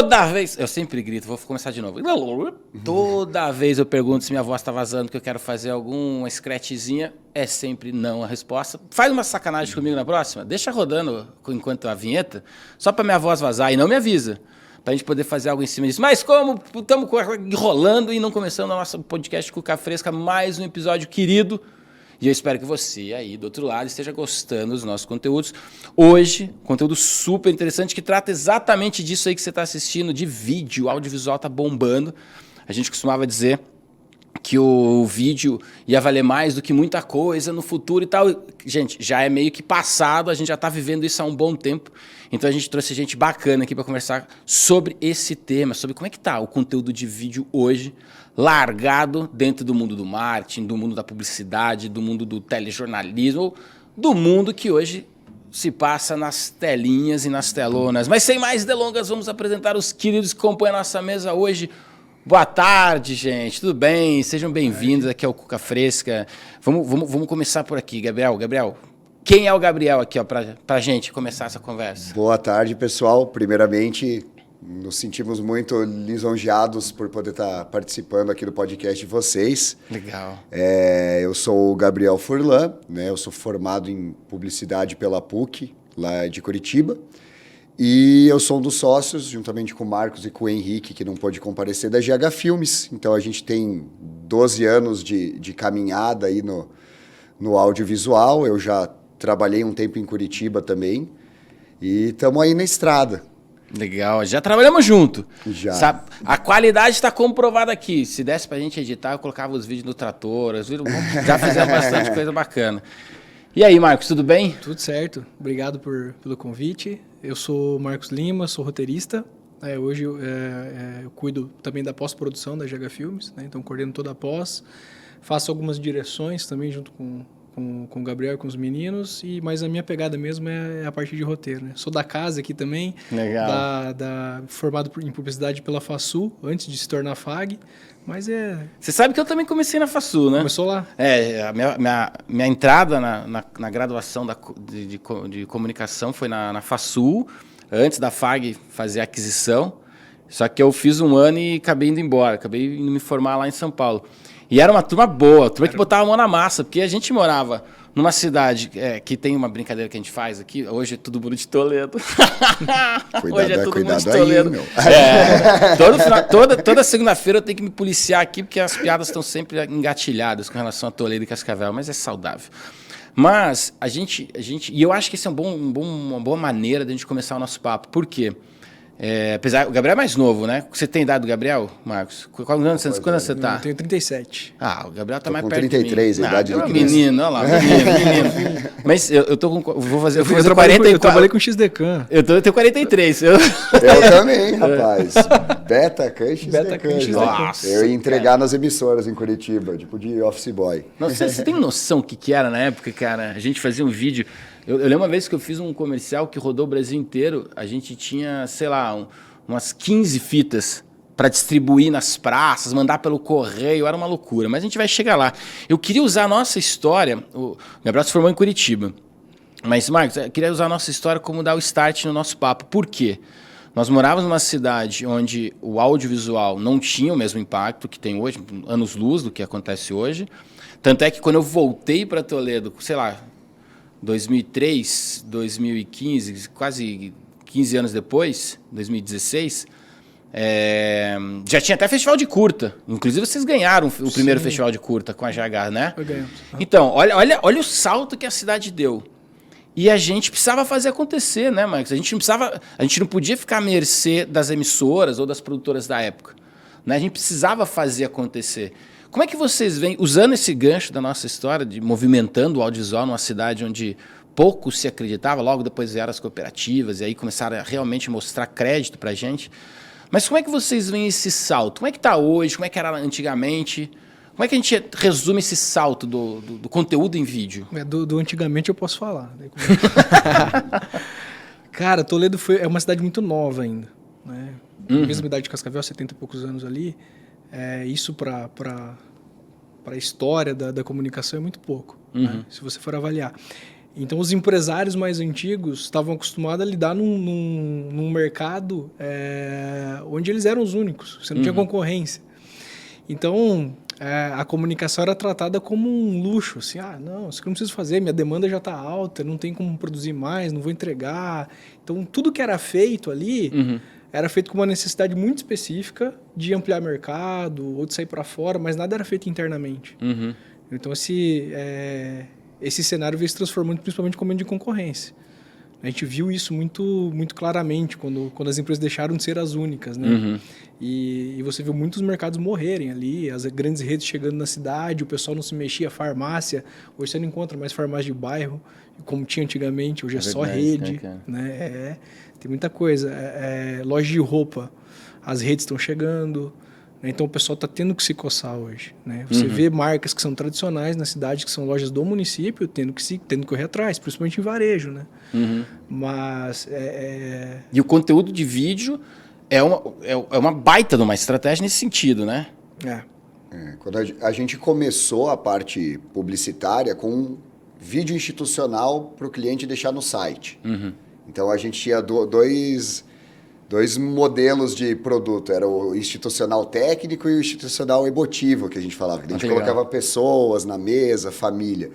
Toda vez... Eu sempre grito, vou começar de novo. Toda vez eu pergunto se minha voz tá vazando, que eu quero fazer alguma scratchzinha. É sempre não a resposta. Faz uma sacanagem comigo na próxima. Deixa rodando enquanto a vinheta, só pra minha voz vazar. E não me avisa. Pra gente poder fazer algo em cima disso. Mas como estamos enrolando e não começando o nosso podcast Cuca Fresca, mais um episódio querido. E eu espero que você aí do outro lado esteja gostando dos nossos conteúdos. Hoje, conteúdo super interessante que trata exatamente disso aí que você está assistindo, de vídeo, o audiovisual está bombando. A gente costumava dizer que o vídeo ia valer mais do que muita coisa no futuro e tal. Gente, já é meio que passado, a gente já está vivendo isso há um bom tempo. Então a gente trouxe gente bacana aqui para conversar sobre esse tema, sobre como é que está o conteúdo de vídeo hoje, largado dentro do mundo do marketing, do mundo da publicidade, do mundo do telejornalismo, do mundo que hoje se passa nas telinhas e nas telonas. Mas sem mais delongas, vamos apresentar os queridos que compõem a nossa mesa hoje. Boa tarde, gente. Tudo bem? Sejam bem-vindos aqui ao Cuca Fresca. Vamos começar por aqui, Gabriel. Gabriel, quem é o Gabriel aqui, ó, pra gente começar essa conversa? Boa tarde, pessoal. Primeiramente, nos sentimos muito lisonjeados por poder estar participando aqui do podcast de vocês. Legal. Eu sou o Gabriel Furlan, né? Eu sou formado em publicidade pela PUC, lá de Curitiba. E eu sou um dos sócios, juntamente com o Marcos e com o Henrique, que não pôde comparecer, da GH Filmes. Então, a gente tem 12 anos de caminhada aí no audiovisual. Eu já trabalhei um tempo em Curitiba também. E estamos aí na estrada. Legal, já trabalhamos junto. Já. Sabe? A qualidade está comprovada aqui. Se desse pra gente editar, eu colocava os vídeos no trator. Já fizemos bastante coisa bacana. E aí, Marcos, tudo bem? Tudo certo. Obrigado pelo convite. Eu sou Marcos Lima, sou roteirista. Hoje eu cuido também da pós-produção da GH Filmes, né? Então coordeno toda a pós. Faço algumas direções também junto com o Gabriel e com os meninos, mas a minha pegada mesmo é a parte de roteiro, né? Sou da casa aqui também. Legal. Formado em publicidade pela FASU, antes de se tornar FAG, mas Você sabe que eu também comecei na FASU, né? Começou lá? A minha entrada na graduação de comunicação foi na FASU, antes da FAG fazer a aquisição, só que eu fiz um ano e acabei indo embora, acabei indo me formar lá em São Paulo. E era uma turma boa, turma que botava a mão na massa, porque a gente morava numa cidade que tem uma brincadeira que a gente faz aqui, hoje é tudo mundo de Toledo. Hoje é tudo mundo de Toledo. Toda segunda-feira eu tenho que me policiar aqui, porque as piadas estão sempre engatilhadas com relação a Toledo e Cascavel, mas é saudável. Mas e eu acho que isso é uma boa maneira de a gente começar o nosso papo. Por quê? Apesar, o Gabriel é mais novo, né? Você tem idade do Gabriel, Marcos? Quantos anos você tá? Eu tenho 37. O Gabriel tá mais com perto 33, de mim. A idade do menino, olha lá, menino. Mas eu tô com... Vou fazer 44. Eu trabalhei com XDCAM. Eu tenho 43. Eu também, rapaz. Betacan, XDCAM. Nossa, eu ia entregar nas emissoras em Curitiba, tipo de office boy. Nossa, você tem noção do que era na época, cara? A gente fazia um vídeo... Eu lembro uma vez que eu fiz um comercial que rodou o Brasil inteiro, a gente tinha, sei lá, umas 15 fitas para distribuir nas praças, mandar pelo correio, era uma loucura, mas a gente vai chegar lá. Eu queria usar a nossa história, o Gabriel se formou em Curitiba, mas, Marcos, eu queria usar a nossa história como dar o start no nosso papo. Por quê? Nós morávamos numa cidade onde o audiovisual não tinha o mesmo impacto que tem hoje, anos-luz do que acontece hoje, tanto é que quando eu voltei para Toledo, sei lá, 2003, 2015, quase 15 anos depois, 2016, já tinha até festival de curta. Inclusive, vocês ganharam o primeiro festival de curta com a GH, né? Ganhamos. Então, olha o salto que a cidade deu. E a gente precisava fazer acontecer, né, Marcos? A gente não podia ficar à mercê das emissoras ou das produtoras da época, né? A gente precisava fazer acontecer. Como é que vocês veem, usando esse gancho da nossa história, de movimentando o audiovisual numa cidade onde pouco se acreditava, logo depois vieram as cooperativas e aí começaram a realmente mostrar crédito para a gente. Mas como é que vocês veem esse salto? Como é que está hoje? Como é que era antigamente? Como é que a gente resume esse salto do conteúdo em vídeo? Do antigamente eu posso falar. Cara, Toledo é uma cidade muito nova ainda, né? Mesma idade de Cascavel, 70 e poucos anos ali. Isso para a história da comunicação é muito pouco, né? Se você for avaliar. Então, os empresários mais antigos estavam acostumados a lidar num mercado onde eles eram os únicos, você não tinha concorrência. Então, a comunicação era tratada como um luxo, assim, não, isso que eu não preciso fazer, minha demanda já está alta, não tem como produzir mais, não vou entregar. Então, tudo que era feito ali era feito com uma necessidade muito específica de ampliar mercado ou de sair para fora, mas nada era feito internamente. Então, esse cenário veio se transformando principalmente como meio de concorrência. A gente viu isso muito, muito claramente quando as empresas deixaram de ser as únicas, né? E você viu muitos mercados morrerem ali, as grandes redes chegando na cidade, o pessoal não se mexia, farmácia. Hoje você não encontra mais farmácia de bairro, como tinha antigamente, hoje é só rede. Né? Tem muita coisa. Loja de roupa, as redes estão chegando. Então o pessoal está tendo que se coçar hoje. Né? Você vê marcas que são tradicionais na cidade, que são lojas do município, tendo que correr atrás, principalmente em varejo. Né? Mas E o conteúdo de vídeo é uma baita de uma estratégia nesse sentido, né? Quando a gente começou a parte publicitária com um vídeo institucional para o cliente deixar no site. Então a gente tinha dois modelos de produto, era o institucional técnico e o institucional emotivo, que a gente falava. A gente colocava pessoas na mesa, família.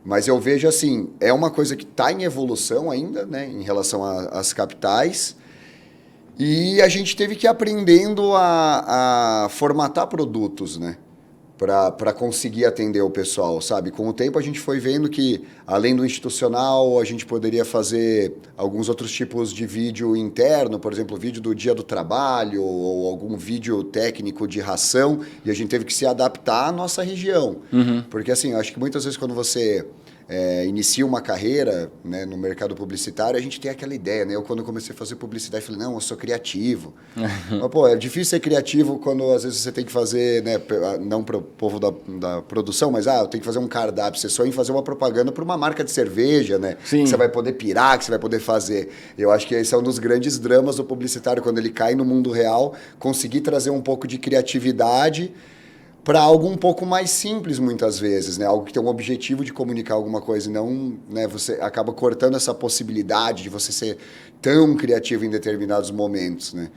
Mas eu vejo assim, é uma coisa que está em evolução ainda, né, em relação às capitais, e a gente teve que ir aprendendo a formatar produtos, né, para conseguir atender o pessoal, sabe? Com o tempo a gente foi vendo que, além do institucional, a gente poderia fazer alguns outros tipos de vídeo interno, por exemplo, vídeo do dia do trabalho ou algum vídeo técnico de ração, e a gente teve que se adaptar à nossa região. Porque, assim, eu acho que muitas vezes quando você inicia uma carreira, né, no mercado publicitário, a gente tem aquela ideia, né? Eu, quando comecei a fazer publicidade, falei, não, eu sou criativo. Mas, pô, é difícil ser criativo quando, às vezes, você tem que fazer, né, não para o povo da produção, mas, eu tenho que fazer um cardápio. Você sonha em fazer uma propaganda para uma marca de cerveja, né? Sim. Que você vai poder pirar, que você vai poder fazer. Eu acho que esse é um dos grandes dramas do publicitário, quando ele cai no mundo real, conseguir trazer um pouco de criatividade para algo um pouco mais simples, muitas vezes, né? Algo que tem um objetivo de comunicar alguma coisa e não, né, você acaba cortando essa possibilidade de você ser tão criativo em determinados momentos, né?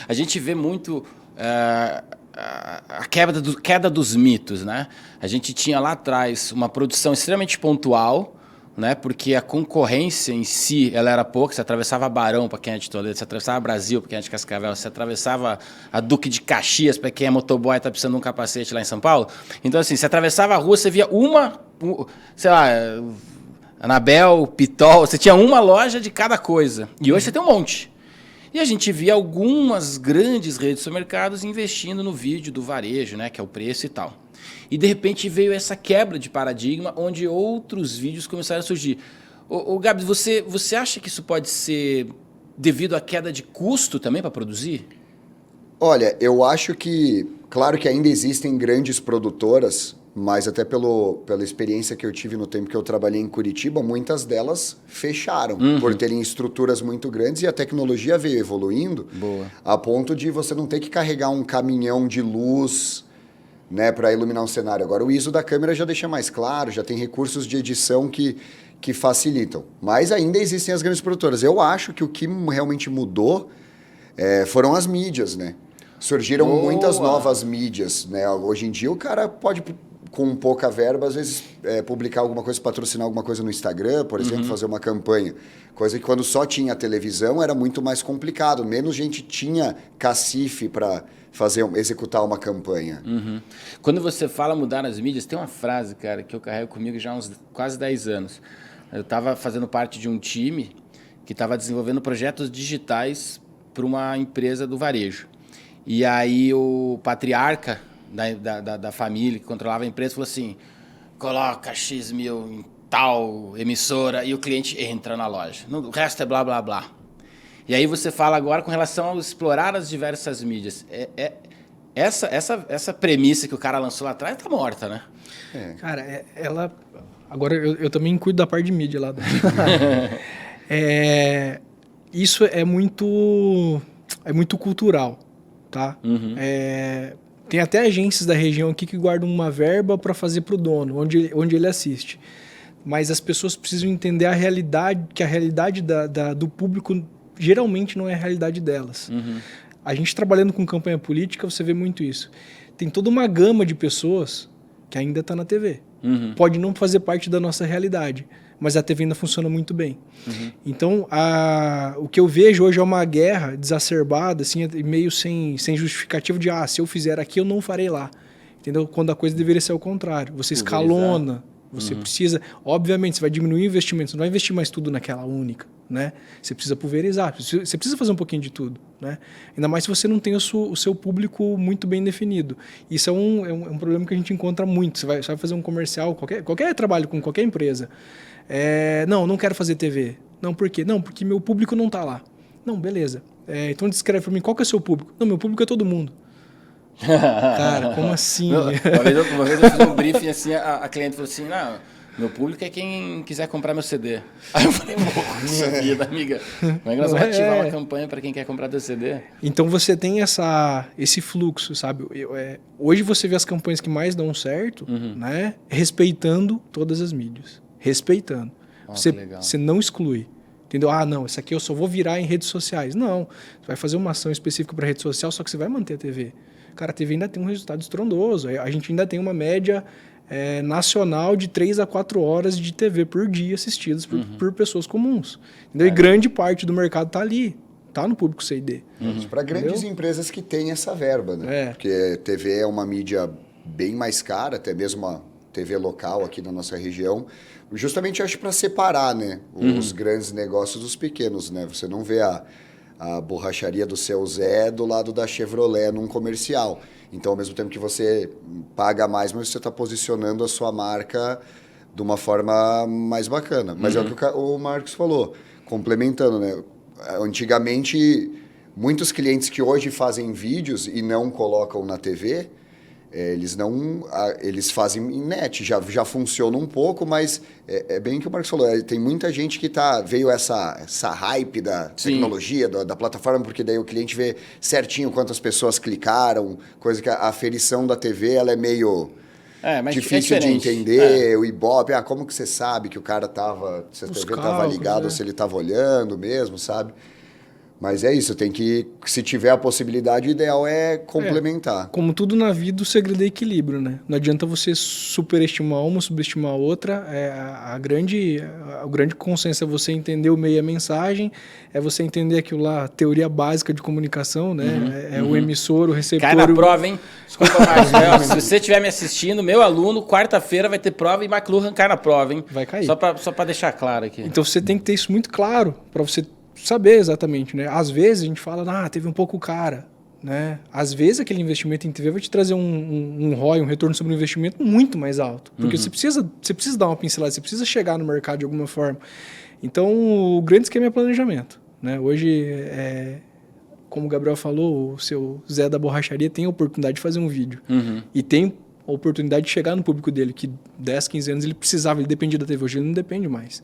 A gente vê muito a queda dos mitos, né? A gente tinha lá atrás uma produção extremamente pontual, né? Porque a concorrência em si ela era pouca. Você atravessava Barão, para quem é de Toledo, você atravessava Brasil, para quem é de Cascavel, você atravessava a Duque de Caxias, para quem é motoboy e está precisando de um capacete lá em São Paulo. Então, assim, você atravessava a rua, você via sei lá, Anabel, Pitol, você tinha uma loja de cada coisa. E hoje você tem um monte. E a gente via algumas grandes redes de supermercados investindo no vídeo do varejo, né? Que é o preço e tal. E, de repente, veio essa quebra de paradigma, onde outros vídeos começaram a surgir. Gabi, você acha que isso pode ser devido à queda de custo também para produzir? Olha, eu acho que, claro que ainda existem grandes produtoras, mas até pela experiência que eu tive no tempo que eu trabalhei em Curitiba, muitas delas fecharam por terem estruturas muito grandes e a tecnologia veio evoluindo a ponto de você não ter que carregar um caminhão de luz, né, para iluminar um cenário. Agora o ISO da câmera já deixa mais claro, já tem recursos de edição que facilitam. Mas ainda existem as grandes produtoras. Eu acho que o que realmente mudou foram as mídias, né? Surgiram muitas novas mídias, né? Hoje em dia o cara pode, com pouca verba, às vezes publicar alguma coisa, patrocinar alguma coisa no Instagram, por exemplo, fazer uma campanha. Coisa que quando só tinha televisão era muito mais complicado. Menos gente tinha cacife para executar uma campanha. Quando você fala mudar as mídias, tem uma frase, cara, que eu carrego comigo já há uns quase 10 anos. Eu estava fazendo parte de um time que estava desenvolvendo projetos digitais para uma empresa do varejo. E aí o patriarca da família que controlava a empresa falou assim, coloca X mil em tal emissora e o cliente entra na loja. O resto é blá, blá, blá. E aí você fala agora com relação a explorar as diversas mídias. Essa premissa que o cara lançou lá atrás está morta, né? Cara, ela... Agora eu também cuido da parte de mídia lá. Isso é muito cultural, tá? Tem até agências da região aqui que guardam uma verba para fazer para o dono, onde ele assiste. mas as pessoas precisam entender a realidade, que a realidade do público geralmente não é a realidade delas. A gente trabalhando com campanha política, você vê muito isso. Tem toda uma gama de pessoas que ainda está na TV. Pode não fazer parte da nossa realidade, mas a TV ainda funciona muito bem. Então, o que eu vejo hoje é uma guerra exacerbada, assim, meio sem justificativa de, se eu fizer aqui, eu não farei lá. Entendeu? Quando a coisa deveria ser o contrário. Você escalona, você precisa... Obviamente, você vai diminuir o investimento, você não vai investir mais tudo naquela única, né? Você precisa pulverizar, você precisa fazer um pouquinho de tudo, né? Ainda mais se você não tem o seu público muito bem definido. Isso é um problema que a gente encontra muito. Você vai fazer um comercial, qualquer trabalho com qualquer empresa. Não quero fazer TV. Não, por quê? Não, porque meu público não está lá. Não, beleza. Então descreve para mim, qual que é o seu público? Não, meu público é todo mundo. Cara, como assim? Uma vez eu fiz um briefing assim, a cliente falou assim, não, meu público é quem quiser comprar meu CD. Aí eu falei, nossa vida, amiga, como é que nós vamos ativar uma campanha para quem quer comprar teu CD? Então você tem esse fluxo, sabe? Hoje você vê as campanhas que mais dão certo, né? Respeitando todas as mídias. Respeitando. Você não exclui. Entendeu? Não, isso aqui eu só vou virar em redes sociais. Não, você vai fazer uma ação específica para rede social, só que você vai manter a TV. Cara, a TV ainda tem um resultado estrondoso. A gente ainda tem uma média nacional de 3 a 4 horas de TV por dia assistidas por pessoas comuns. Entendeu? E grande parte do mercado está ali. Está no público C&D. Para grandes empresas que têm essa verba, né? Porque TV é uma mídia bem mais cara, até mesmo uma TV local aqui na nossa região. Justamente, acho, para separar, né, os grandes negócios dos pequenos, né? Você não vê a borracharia do seu Zé do lado da Chevrolet num comercial. Então, ao mesmo tempo que você paga mais, mas você está posicionando a sua marca de uma forma mais bacana. Mas é o que o Marcos falou, complementando, né? Antigamente, muitos clientes que hoje fazem vídeos e não colocam na TV, eles fazem em net, já funciona um pouco, mas é bem o que o Marcos falou, tem muita gente que veio essa hype da tecnologia, da plataforma, porque daí o cliente vê certinho quantas pessoas clicaram, coisa que a aferição da TV ela é meio difícil de entender, o Ibope, como que você sabe que o cara se a TV estava ligada ou se ele estava olhando mesmo, sabe? Mas é isso, tem que, se tiver a possibilidade, o ideal é complementar. Como tudo na vida, o segredo é equilíbrio, né? Não adianta você superestimar uma, subestimar a outra. O grande consenso é você entender o meio e a mensagem, é você entender aquilo lá, a teoria básica de comunicação, né? O emissor, o receptor... Cai na prova, hein? Desculpa, Marcos. Se você estiver me assistindo, meu aluno, quarta-feira vai ter prova e McLuhan cai na prova, hein? Vai cair. Só para deixar claro aqui. Então você tem que ter isso muito claro para você saber exatamente, né? Às vezes a gente fala, teve um pouco cara, né? Às vezes aquele investimento em TV vai te trazer um ROI, um retorno sobre o investimento muito mais alto, porque você precisa dar uma pincelada, você precisa chegar no mercado de alguma forma. Então, o grande esquema é planejamento, né? Hoje, como o Gabriel falou, o seu Zé da borracharia tem a oportunidade de fazer um vídeo e tem a oportunidade de chegar no público dele, que 10, 15 anos ele dependia da TV, hoje ele não depende mais.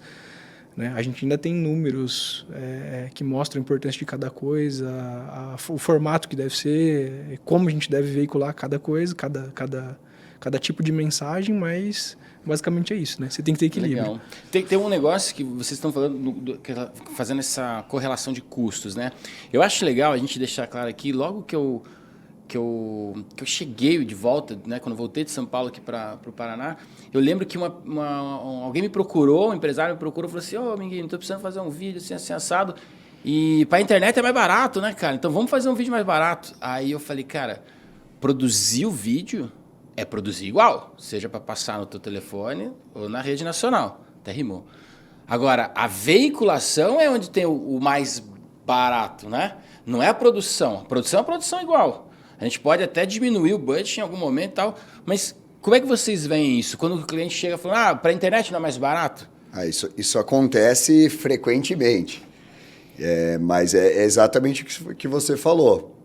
Né? A gente ainda tem números que mostram a importância de cada coisa, o formato que deve ser, como a gente deve veicular cada coisa, cada tipo de mensagem, mas basicamente é isso, né? Você tem que ter equilíbrio. Legal. Tem um negócio que vocês estão falando, fazendo essa correlação de custos, né? Eu acho legal a gente deixar claro aqui, logo que eu cheguei de volta, né, quando eu voltei de São Paulo aqui para o Paraná, eu lembro que alguém me procurou, um empresário me procurou e falou assim, Minguinho, estou precisando fazer um vídeo assim assado, e para a internet é mais barato, né, cara? Então vamos fazer um vídeo mais barato. Aí eu falei, cara, produzir o vídeo é produzir igual, seja para passar no teu telefone ou na rede nacional, até rimou. Agora, a veiculação é onde tem o mais barato, né? Não é a produção é a produção igual. A gente pode até diminuir o budget em algum momento e tal, mas como é que vocês veem isso? Quando o cliente chega falando, para a internet não é mais barato? Isso acontece frequentemente, mas é exatamente o que você falou.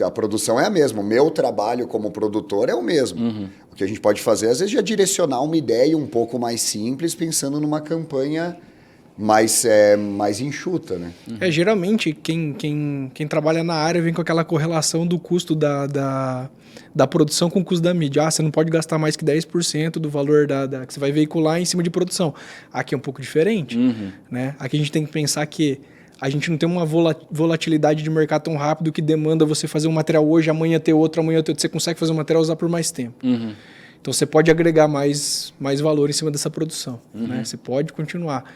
A produção é a mesma, o meu trabalho como produtor é o mesmo. O que a gente pode fazer, às vezes, é direcionar uma ideia um pouco mais simples, pensando numa campanha mais enxuta, né? Geralmente, quem trabalha na área vem com aquela correlação do custo da produção com o custo da mídia. Você não pode gastar mais que 10% do valor que você vai veicular em cima de produção. Aqui é um pouco diferente. Né? Aqui a gente tem que pensar que a gente não tem uma volatilidade de mercado tão rápido que demanda você fazer um material hoje, amanhã ter outro, amanhã ter outro. Você consegue fazer um material e usar por mais tempo. Então, você pode agregar mais valor em cima dessa produção. Né? Você pode continuar.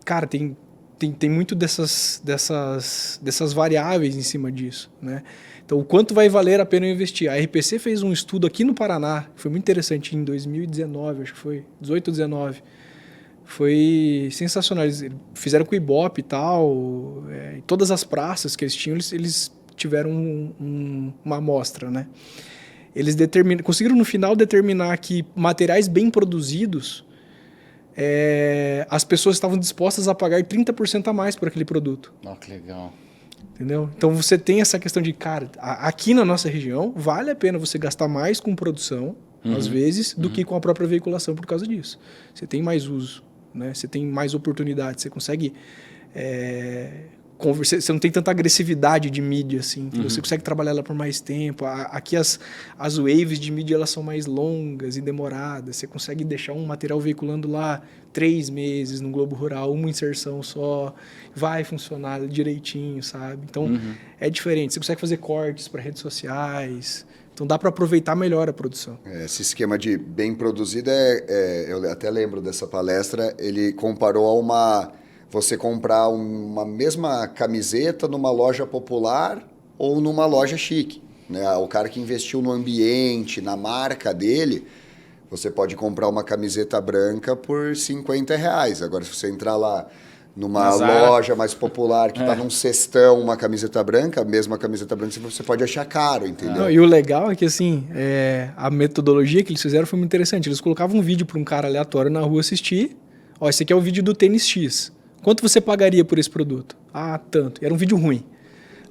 Cara, tem muito dessas variáveis em cima disso, né? Então, o quanto vai valer a pena eu investir? A RPC fez um estudo aqui no Paraná, foi muito interessante, em 2019, acho que foi 18 ou 19. Foi sensacional. Eles fizeram com o Ibope e tal, em todas as praças que eles tinham, eles tiveram uma amostra, né? Eles conseguiram, no final, determinar que materiais bem produzidos as pessoas estavam dispostas a pagar 30% a mais por aquele produto. Que legal. Entendeu? Então você tem essa questão de, cara, aqui na nossa região, vale a pena você gastar mais com produção, às vezes, do que com a própria veiculação por causa disso. Você tem mais uso, né? Você tem mais oportunidade, você consegue... Você não tem tanta agressividade de mídia, assim. Você consegue trabalhar ela por mais tempo. Aqui as waves de mídia elas são mais longas e demoradas. Você consegue deixar um material veiculando lá 3 meses no Globo Rural, uma inserção só. Vai funcionar direitinho, sabe? Então, é diferente. Você consegue fazer cortes para redes sociais. Então, dá para aproveitar melhor a produção. Esse esquema de bem produzido, eu até lembro dessa palestra, ele comparou a você comprar uma mesma camiseta numa loja popular ou numa loja chique. Né? O cara que investiu no ambiente, na marca dele, você pode comprar uma camiseta branca por R$50. Agora, se você entrar lá numa loja mais popular que está num cestão, uma camiseta branca, a mesma camiseta branca você pode achar caro, entendeu? Não, e o legal é que, assim, a metodologia que eles fizeram foi muito interessante. Eles colocavam um vídeo para um cara aleatório na rua assistir. Ó, esse aqui é o vídeo do tênis X. Quanto você pagaria por esse produto? Tanto. E era um vídeo ruim.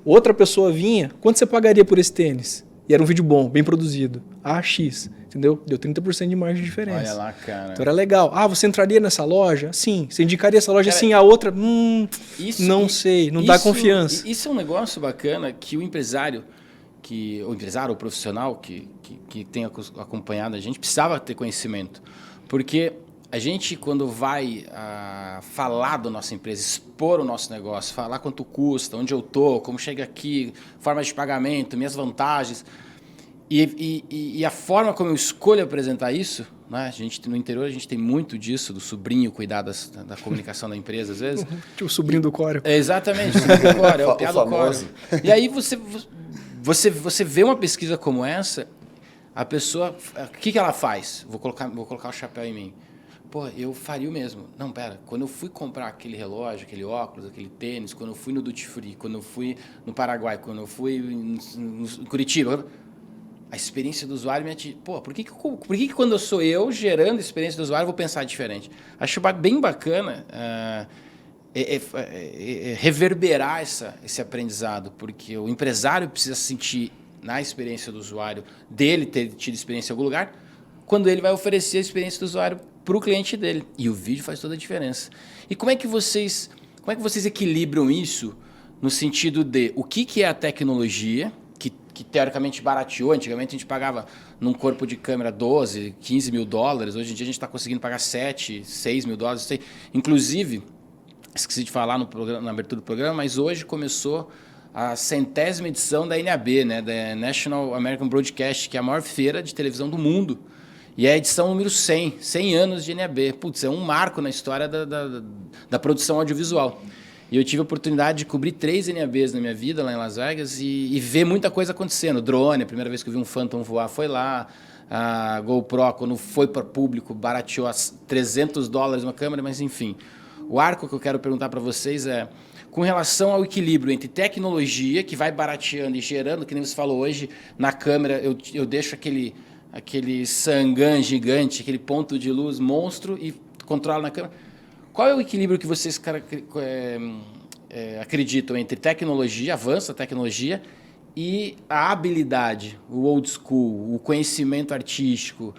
Outra pessoa vinha, quanto você pagaria por esse tênis? E era um vídeo bom, bem produzido. X. Entendeu? Deu 30% de margem de diferença. Olha lá, cara. Então era legal. Você entraria nessa loja? Sim. Você indicaria essa loja? Sim. A outra? Não sei. Não dá confiança. Isso é um negócio bacana que o empresário, o profissional que tem acompanhado a gente, precisava ter conhecimento. Porque a gente, quando vai falar da nossa empresa, expor o nosso negócio, falar quanto custa, onde eu estou, como chega aqui, formas de pagamento, minhas vantagens, e a forma como eu escolho apresentar isso, né? No interior a gente tem muito disso, do sobrinho cuidar da comunicação da empresa, às vezes. O sobrinho do Córeo. Exatamente, o sobrinho do Córeo, é o piada do Córeo. E aí você vê uma pesquisa como essa, a pessoa, o que ela faz? Vou colocar o chapéu em mim. Pô, eu faria o mesmo. Não, pera, quando eu fui comprar aquele relógio, aquele óculos, aquele tênis, quando eu fui no Duty Free, quando eu fui no Paraguai, quando eu fui em Curitiba, a experiência do usuário me atinge. Pô, por que quando eu sou eu gerando a experiência do usuário, eu vou pensar diferente? Acho bem bacana reverberar esse aprendizado, porque o empresário precisa sentir na experiência do usuário, dele ter tido experiência em algum lugar, quando ele vai oferecer a experiência do usuário para o cliente dele. E o vídeo faz toda a diferença. E como é que vocês equilibram isso no sentido de o que é a tecnologia, que teoricamente barateou? Antigamente a gente pagava num corpo de câmera 12, 15 mil dólares. Hoje em dia a gente está conseguindo pagar 7, 6 mil dólares. Inclusive, esqueci de falar na abertura do programa, mas hoje começou a 100ª edição da NAB, né, da National American Broadcast, que é a maior feira de televisão do mundo. E é a edição número 100 anos de NAB. Putz, é um marco na história da produção audiovisual. E eu tive a oportunidade de cobrir 3 NABs na minha vida, lá em Las Vegas, e ver muita coisa acontecendo. Drone, a primeira vez que eu vi um Phantom voar foi lá. A GoPro, quando foi para público, barateou $300 uma câmera, mas enfim. O arco que eu quero perguntar para vocês é, com relação ao equilíbrio entre tecnologia, que vai barateando e gerando, que nem você falou hoje, na câmera eu deixo aquele sangan gigante, aquele ponto de luz monstro e controlo na câmera. Qual é o equilíbrio que vocês acreditam entre tecnologia, avanço da tecnologia, e a habilidade, o old school, o conhecimento artístico,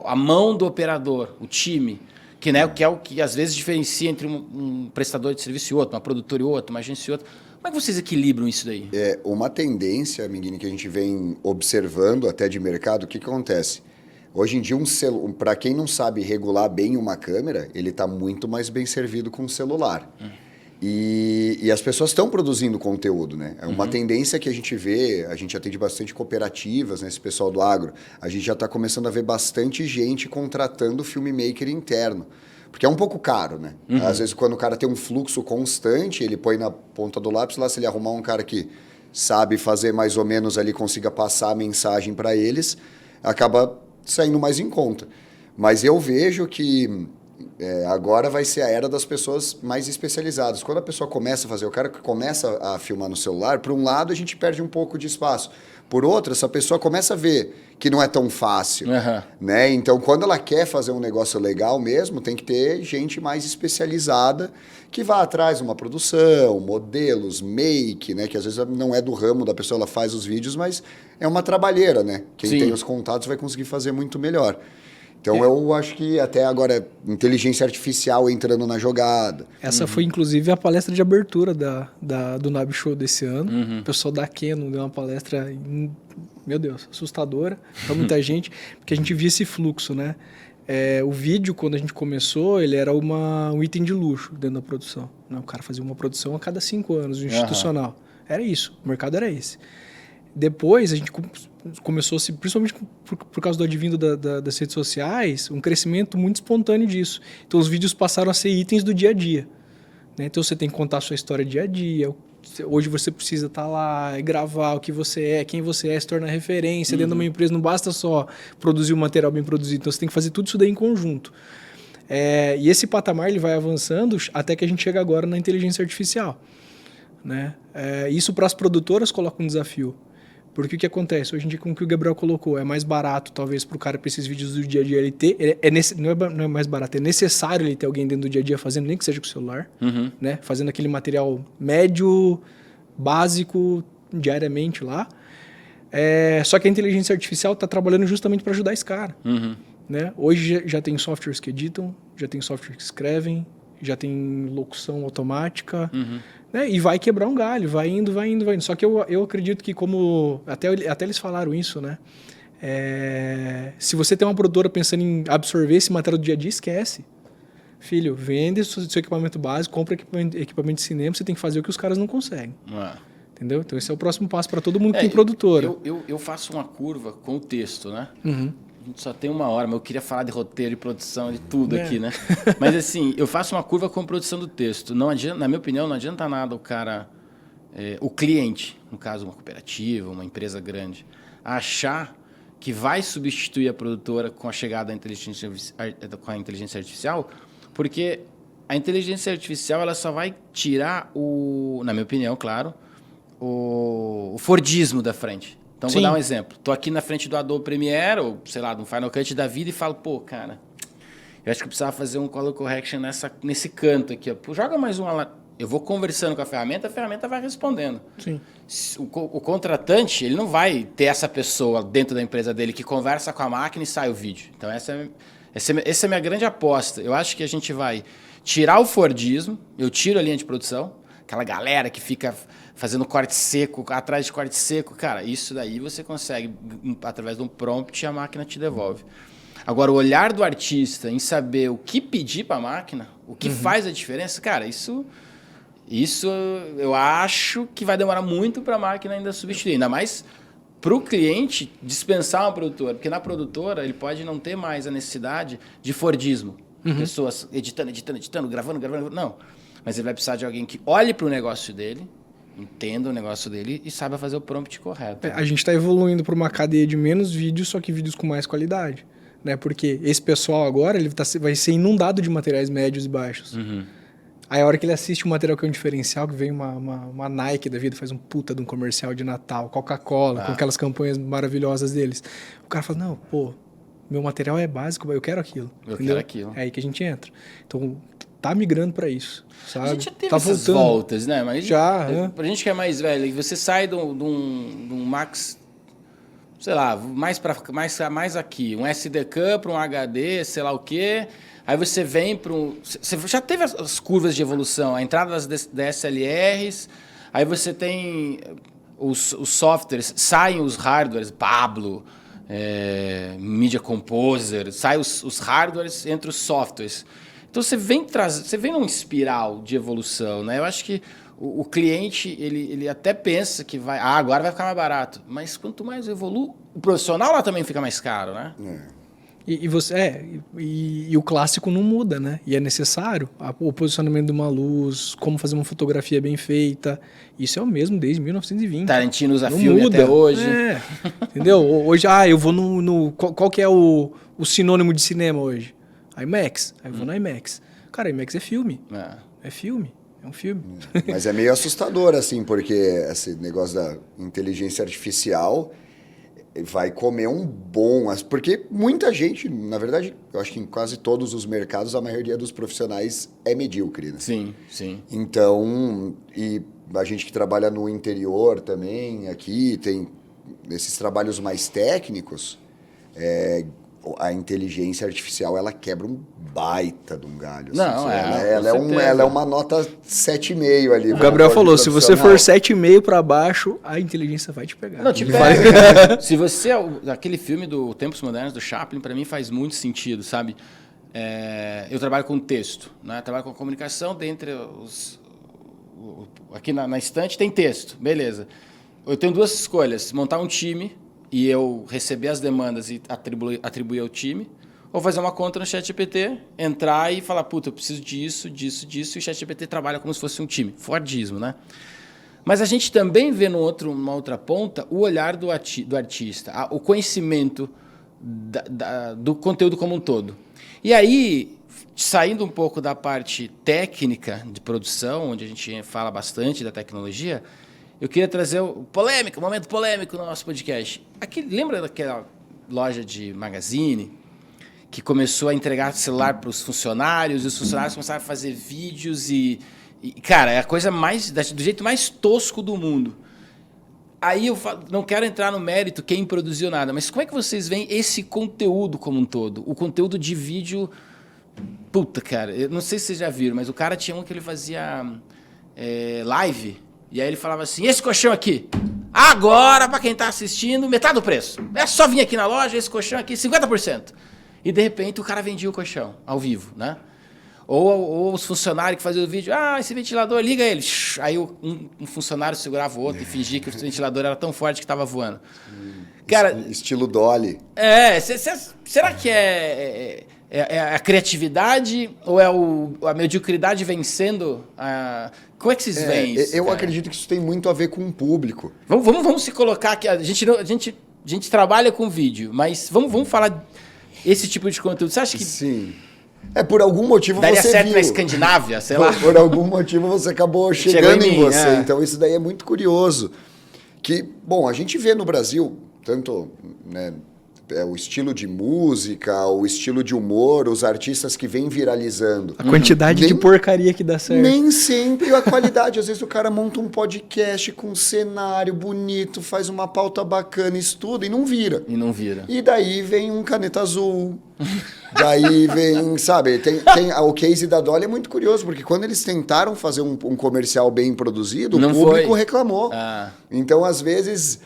a mão do operador, o time? Que, né, que é o que às vezes diferencia entre um prestador de serviço e outro, uma produtora e outra, uma agência e outra. Como é que vocês equilibram isso daí? Uma tendência, Minguini, que a gente vem observando até de mercado, o que acontece? Hoje em dia, para quem não sabe regular bem uma câmera, ele está muito mais bem servido com um celular. E as pessoas estão produzindo conteúdo, né? É uma tendência que a gente vê, a gente atende bastante cooperativas, né? Esse pessoal do agro. A gente já está começando a ver bastante gente contratando filmmaker interno. Porque é um pouco caro, né? Às vezes, quando o cara tem um fluxo constante, ele põe na ponta do lápis lá, se ele arrumar um cara que sabe fazer mais ou menos ali, consiga passar a mensagem para eles, acaba saindo mais em conta. Mas eu vejo que agora vai ser a era das pessoas mais especializadas. Quando a pessoa começa a fazer, o cara que começa a filmar no celular, por um lado a gente perde um pouco de espaço. Por outro, essa pessoa começa a ver que não é tão fácil. Né? Então, quando ela quer fazer um negócio legal mesmo, tem que ter gente mais especializada que vá atrás de uma produção, modelos, make, né? Que às vezes não é do ramo da pessoa, ela faz os vídeos, mas é uma trabalheira, né? Quem tem os contatos vai conseguir fazer muito melhor. Então, eu acho que até agora, inteligência artificial entrando na jogada. Essa foi, inclusive, a palestra de abertura do NAB Show desse ano. O pessoal da Canon deu uma palestra, meu Deus, assustadora para muita gente, porque a gente via esse fluxo, né? O vídeo, quando a gente começou, ele era um item de luxo dentro da produção. Né? O cara fazia uma produção a cada 5 anos, institucional. Era isso, o mercado era esse. Depois, a gente começou, principalmente por causa do advindo das redes sociais, um crescimento muito espontâneo disso. Então, os vídeos passaram a ser itens do dia a dia. Né? Então, você tem que contar a sua história dia a dia. Hoje, você precisa estar lá e gravar o que você é, quem você é, se tornar referência. Dentro de uma empresa, não basta só produzir um material bem produzido. Então, você tem que fazer tudo isso daí em conjunto. E esse patamar ele vai avançando até que a gente chega agora na inteligência artificial. Né? Isso, para as produtoras, coloca um desafio. Porque o que acontece? Hoje em dia, como que o Gabriel colocou, é mais barato, talvez, para o cara, para esses vídeos do dia a dia, ele ter... Não é mais barato, é necessário ele ter alguém dentro do dia a dia fazendo, nem que seja com o celular, né? Fazendo aquele material médio, básico, diariamente lá. Só que a inteligência artificial está trabalhando justamente para ajudar esse cara. Né? Hoje já tem softwares que editam, já tem softwares que escrevem, já tem locução automática... Né? E vai quebrar um galho, vai indo. Só que eu acredito que como... Até eles falaram isso, né? Se você tem uma produtora pensando em absorver esse material do dia a dia, esquece. Filho, vende seu equipamento básico, compra equipamento de cinema, você tem que fazer o que os caras não conseguem. Entendeu? Então esse é o próximo passo para todo mundo que tem produtora. Eu faço uma curva com o texto, né? A gente só tem 1 hora, mas eu queria falar de roteiro, de produção, de tudo aqui, né? Mas assim, eu faço uma curva com produção do texto. Não adianta, na minha opinião, não adianta nada o cara, o cliente, no caso uma cooperativa, uma empresa grande, achar que vai substituir a produtora com a chegada da inteligência artificial, porque a inteligência artificial ela só vai tirar na minha opinião, claro, o fordismo da frente. Então, vou dar um exemplo. Estou aqui na frente do Adobe Premiere, ou, sei lá, do Final Cut da vida, e falo, pô, cara, eu acho que eu precisava fazer um color correction nesse canto aqui. Ó. Pô, joga mais uma lá. Eu vou conversando com a ferramenta vai respondendo. O contratante, ele não vai ter essa pessoa dentro da empresa dele que conversa com a máquina e sai o vídeo. Então, essa é a minha grande aposta. Eu acho que a gente vai tirar o fordismo, eu tiro a linha de produção, aquela galera que fica fazendo corte seco, atrás de corte seco. Cara, isso daí você consegue, através de um prompt, a máquina te devolve. Agora, o olhar do artista em saber o que pedir para a máquina, o que faz a diferença, cara, isso eu acho que vai demorar muito para a máquina ainda substituir. Ainda mais para o cliente dispensar uma produtora. Porque na produtora ele pode não ter mais a necessidade de fordismo. Pessoas editando, gravando. Não. Mas ele vai precisar de alguém que olhe para o negócio dele, entenda o negócio dele e saiba fazer o prompt correto. A gente está evoluindo para uma cadeia de menos vídeos, só que vídeos com mais qualidade. Né? Porque esse pessoal agora vai ser inundado de materiais médios e baixos. Aí a hora que ele assiste um material que é um diferencial, que vem uma Nike da vida, faz um puta de um comercial de Natal, Coca-Cola, com aquelas campanhas maravilhosas deles. O cara fala, não, pô, meu material é básico, eu quero aquilo. Eu quero aquilo. É aí que a gente entra. Então, tá migrando para isso, sabe? A gente já teve essas voltas, né? Mas já. Pra gente que é mais velho, você sai de um Max sei lá, mais aqui, um SDK para um HD, sei lá o quê. Aí você vem para um... Você já teve as curvas de evolução, a entrada das DSLRs, aí você tem os softwares, saem os hardwares, Pablo, Media Composer, saem os hardwares entre os softwares. Então você vem num espiral de evolução, né? Eu acho que o cliente, ele até pensa que agora vai ficar mais barato. Mas quanto mais evolui, o profissional lá também fica mais caro, né? E o clássico não muda, né? E é necessário o posicionamento de uma luz, como fazer uma fotografia bem feita. Isso é o mesmo desde 1920. Tarantino usa não filme muda. até hoje. Entendeu? Hoje, eu vou qual que é o sinônimo de cinema hoje? IMAX. Aí eu vou no IMAX. Cara, IMAX é filme. É filme. É um filme. Mas é meio assustador, assim, porque esse negócio da inteligência artificial vai comer um bom... Porque muita gente, na verdade, eu acho que em quase todos os mercados, a maioria dos profissionais é medíocre, né? Sim, sim. Então, e a gente que trabalha no interior também, aqui, tem esses trabalhos mais técnicos, a inteligência artificial, ela quebra um baita de um galho. Não, assim, ela é uma nota 7,5 ali. O Gabriel falou, se você for 7,5 para baixo, a inteligência vai te pegar. Não, te pega. Se você... Aquele filme do Tempos Modernos, do Chaplin, para mim faz muito sentido, sabe? Eu trabalho com texto, né? Trabalho com comunicação, dentre aqui na estante tem texto, beleza. Eu tenho duas escolhas, montar um time e eu receber as demandas e atribuir ao time, ou fazer uma conta no ChatGPT, entrar e falar, puta, eu preciso disso, e o ChatGPT trabalha como se fosse um time. Fordismo, né? Mas a gente também vê numa outra ponta o olhar do artista, o conhecimento do conteúdo como um todo. E aí, saindo um pouco da parte técnica de produção, onde a gente fala bastante da tecnologia, eu queria trazer o momento polêmico no nosso podcast. Lembra daquela loja de magazine que começou a entregar celular para os funcionários, e os funcionários começaram a fazer vídeos cara, é a coisa do jeito mais tosco do mundo. Aí eu não quero entrar no mérito quem produziu nada, mas como é que vocês veem esse conteúdo como um todo? O conteúdo de vídeo... Puta, cara, eu não sei se vocês já viram, mas o cara tinha um que ele fazia live... E aí ele falava assim, esse colchão aqui, agora, para quem está assistindo, metade do preço. É só vir aqui na loja, esse colchão aqui, 50%. E, de repente, o cara vendia o colchão, ao vivo, né? Ou os funcionários que faziam o vídeo, esse ventilador, liga ele. Aí um funcionário segurava o outro e fingia que o ventilador era tão forte que estava voando. Cara, estilo Dolly. Será que é a criatividade ou é a mediocridade vencendo a... Como é que vocês veem isso? Eu acredito que isso tem muito a ver com o público. Vamos se colocar aqui. A gente trabalha com vídeo, mas vamos falar esse tipo de conteúdo. Você acha que... Sim. Por algum motivo daria você certo viu. Na Escandinávia, sei lá. Por algum motivo você acabou chegando em você. Mim, Então isso daí é muito curioso. Bom, a gente vê no Brasil, tanto... né, o estilo de música, o estilo de humor, os artistas que vêm viralizando. A quantidade de porcaria que dá certo. Nem sempre a qualidade. Às vezes o cara monta um podcast com um cenário bonito, faz uma pauta bacana, estuda e não vira. E daí vem um Caneta Azul. Daí vem, sabe, o case da Dolly é muito curioso, porque quando eles tentaram fazer um comercial bem produzido, o público reclamou. Então, às vezes...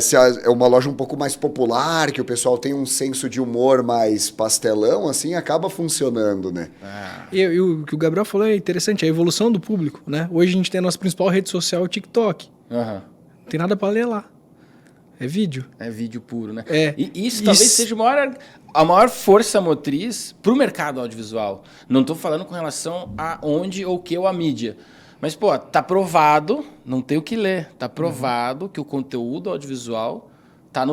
se é uma loja um pouco mais popular, que o pessoal tem um senso de humor mais pastelão, assim, acaba funcionando, né? E o que o Gabriel falou é interessante, a evolução do público, né? Hoje a gente tem a nossa principal rede social, o TikTok. Não tem nada para ler lá. É vídeo. É vídeo puro, né? E isso talvez seja a maior força motriz para o mercado audiovisual. Não estou falando com relação a onde ou que ou a mídia. Mas, tá provado, não tem o que ler, tá provado que o conteúdo audiovisual tá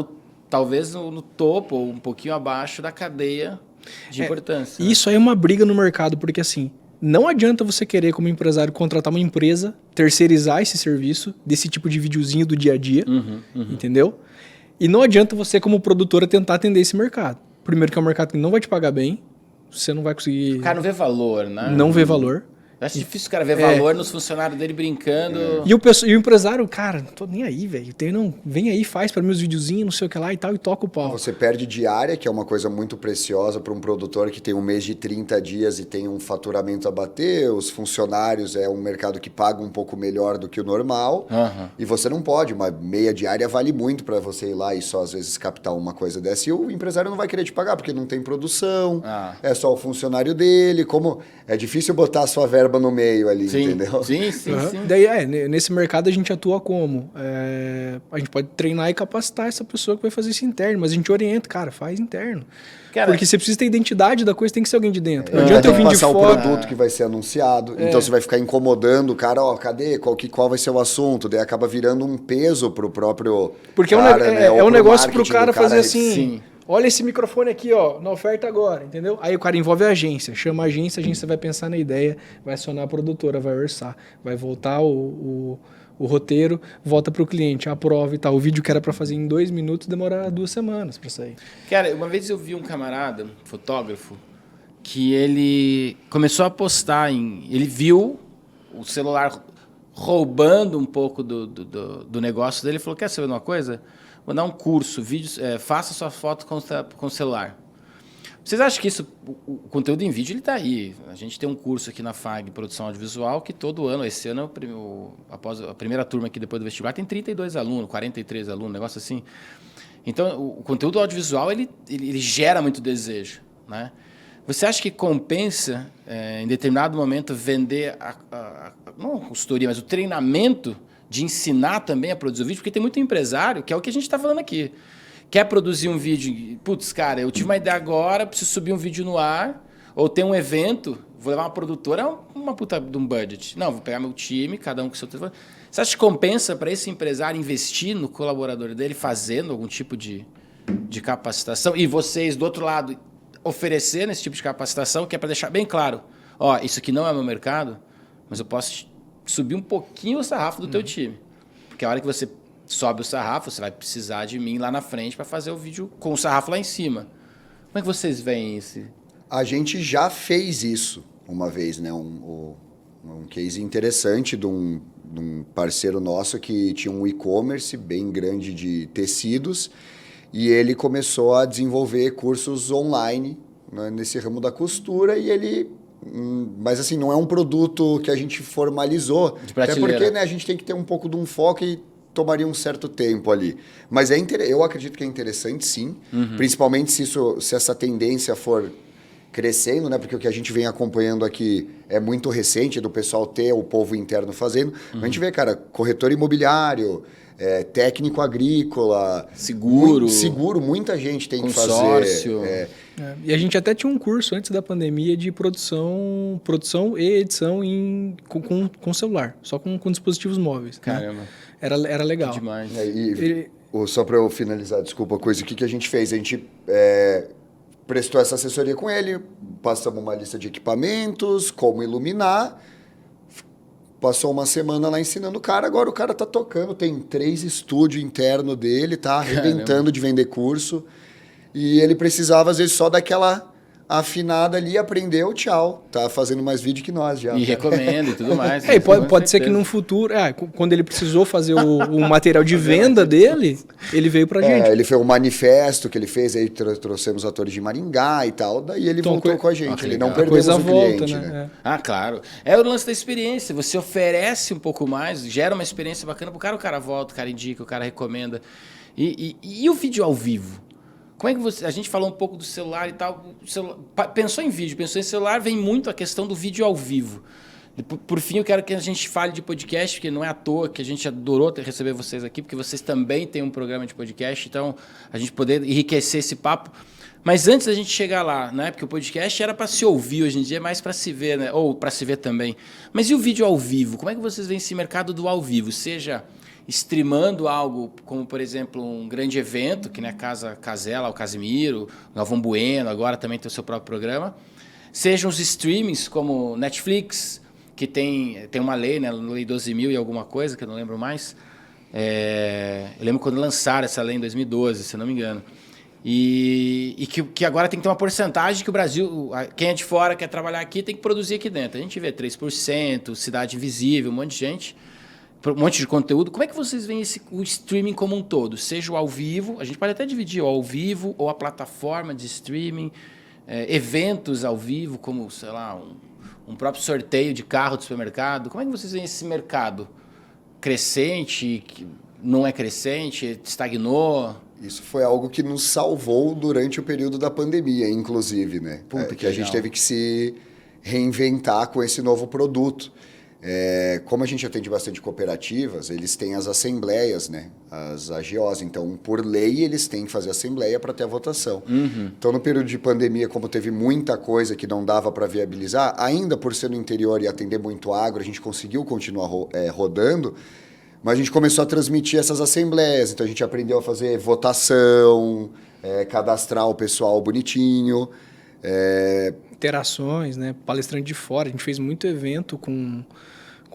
talvez no topo ou um pouquinho abaixo da cadeia de importância. E isso aí é uma briga no mercado, porque assim, não adianta você querer, como empresário, contratar uma empresa, terceirizar esse serviço, desse tipo de videozinho do dia a dia, entendeu? E não adianta você, como produtora, tentar atender esse mercado. Primeiro que é um mercado que não vai te pagar bem, você não vai conseguir... O cara não vê valor, né? Não vê valor. Eu acho difícil o cara ver valor nos funcionários dele brincando. E o empresário, cara, não tô nem aí, velho. Vem aí, faz pra mim os videozinhos, não sei o que lá e tal, e toca o pau. Você perde diária, que é uma coisa muito preciosa para um produtor que tem um mês de 30 dias e tem um faturamento a bater. Os funcionários é um mercado que paga um pouco melhor do que o normal. E você não pode. Uma meia diária vale muito para você ir lá e só às vezes captar uma coisa dessa. E o empresário não vai querer te pagar porque não tem produção, é só o funcionário dele. Como é difícil botar a sua verba no meio ali, entendeu? Sim. Daí, nesse mercado a gente atua como? A gente pode treinar e capacitar essa pessoa que vai fazer isso interno, mas a gente orienta, cara, faz interno. Cara, porque você precisa ter identidade da coisa, tem que ser alguém de dentro. Não adianta eu vir de passar fora. o produto que vai ser anunciado. Então você vai ficar incomodando o cara, cadê? Qual vai ser o assunto? Daí acaba virando um peso pro próprio porque cara, é um negócio pro cara fazer assim... Sim. Olha esse microfone aqui, ó, na oferta agora, entendeu? Aí o cara envolve a agência, chama a agência vai pensar na ideia, vai acionar a produtora, vai orçar, vai voltar o roteiro, volta pro cliente, aprova e tal. O vídeo que era para fazer em 2 minutos demora 2 semanas para sair. Cara, uma vez eu vi um camarada, fotógrafo, que ele começou a postar ele viu o celular roubando um pouco do negócio dele e falou, quer saber de uma coisa? Vou dar um curso, faça sua foto com o celular. Vocês acham que o conteúdo em vídeo ele está aí? A gente tem um curso aqui na FAG, Produção Audiovisual, que todo ano, esse ano, após a primeira turma aqui depois do vestibular, tem 32 alunos, 43 alunos, negócio assim. Então, o conteúdo audiovisual, ele gera muito desejo, né? Você acha que compensa, em determinado momento, vender, não a consultoria, mas o treinamento de ensinar também a produzir o vídeo? Porque tem muito empresário, que é o que a gente está falando aqui. Quer produzir um vídeo, putz, cara, eu tive uma ideia agora, preciso subir um vídeo no ar, ou ter um evento, vou levar uma produtora, uma puta de um budget. Não, vou pegar meu time, cada um com o seu telefone. Você acha que compensa para esse empresário investir no colaborador dele, fazendo algum tipo de capacitação? E vocês, do outro lado, oferecendo esse tipo de capacitação, que é para deixar bem claro, isso aqui não é meu mercado, mas eu posso subir um pouquinho o sarrafo do teu time. Porque a hora que você sobe o sarrafo, você vai precisar de mim lá na frente para fazer o vídeo com o sarrafo lá em cima. Como é que vocês veem isso? A gente já fez isso uma vez, né? Um case interessante de um parceiro nosso que tinha um e-commerce bem grande de tecidos e ele começou a desenvolver cursos online, né, nesse ramo da costura e ele... Mas assim, não é um produto que a gente formalizou. Até porque, né, a gente tem que ter um pouco de um foco e tomaria um certo tempo ali. Mas eu acredito que é interessante, sim. Principalmente se essa tendência for crescendo, né? Porque o que a gente vem acompanhando aqui é muito recente, do pessoal ter o povo interno fazendo. A gente vê, cara, corretor imobiliário, técnico agrícola... Seguro, muita gente tem consórcio. Que fazer. E a gente até tinha um curso antes da pandemia de produção e edição com celular, só com dispositivos móveis. Caramba. Né? Era legal. Demais. Só para eu finalizar, desculpa, o que a gente fez? A gente prestou essa assessoria com ele, passamos uma lista de equipamentos, como iluminar, passou uma semana lá ensinando o cara, agora o cara tá tocando, tem 3 estúdios internos dele, tá arrebentando de vender curso, e ele precisava, às vezes, só daquela afinada ali, aprendeu, tchau. Tá fazendo mais vídeo que nós já. E recomendo e tudo mais. E pode ser que num futuro, quando ele precisou fazer o material de venda dele, ele veio pra gente. Ele fez um manifesto que ele fez, aí trouxemos atores de Maringá e tal, daí ele voltou com a gente. Ele não perdeu o cliente, né? Claro. É o lance da experiência. Você oferece um pouco mais, gera uma experiência bacana pro cara, o cara volta, o cara indica, o cara recomenda. E o vídeo ao vivo? Como é que a gente falou um pouco do celular e tal, pensou em vídeo, pensou em celular, vem muito a questão do vídeo ao vivo. Por fim, eu quero que a gente fale de podcast, porque não é à toa que a gente adorou receber vocês aqui, porque vocês também têm um programa de podcast, então a gente poder enriquecer esse papo. Mas antes da gente chegar lá, né, porque o podcast era para se ouvir, hoje em dia é mais para se ver, né, ou para se ver também. Mas e o vídeo ao vivo? Como é que vocês veem esse mercado do ao vivo? Seja streamando algo como, por exemplo, um grande evento, que nem a Casa Casella, o Casimiro, o Galvão Bueno, agora também tem o seu próprio programa. Sejam os streamings como Netflix, que tem uma lei, né, lei 12.000 e alguma coisa, que eu não lembro mais. Eu lembro quando lançaram essa lei em 2012, se não me engano. E que agora tem que ter uma porcentagem que o Brasil, quem é de fora quer trabalhar aqui, tem que produzir aqui dentro. A gente vê 3%, cidade invisível, um monte de gente, um monte de conteúdo. Como é que vocês veem o streaming como um todo? Seja o ao vivo, a gente pode até dividir o ao vivo ou a plataforma de streaming, eventos ao vivo, como, sei lá, um próprio sorteio de carro do supermercado. Como é que vocês veem esse mercado? Crescente, não é crescente, estagnou? Isso foi algo que nos salvou durante o período da pandemia, inclusive, né? Que a gente teve que se reinventar com esse novo produto. Como a gente atende bastante cooperativas, eles têm as assembleias, né? As AGOs. Então, por lei, eles têm que fazer assembleia para ter a votação. Então, no período de pandemia, como teve muita coisa que não dava para viabilizar, ainda por ser no interior e atender muito agro, a gente conseguiu continuar rodando, mas a gente começou a transmitir essas assembleias. Então, a gente aprendeu a fazer votação, cadastrar o pessoal bonitinho. Interações, né? Palestrante de fora. A gente fez muito evento com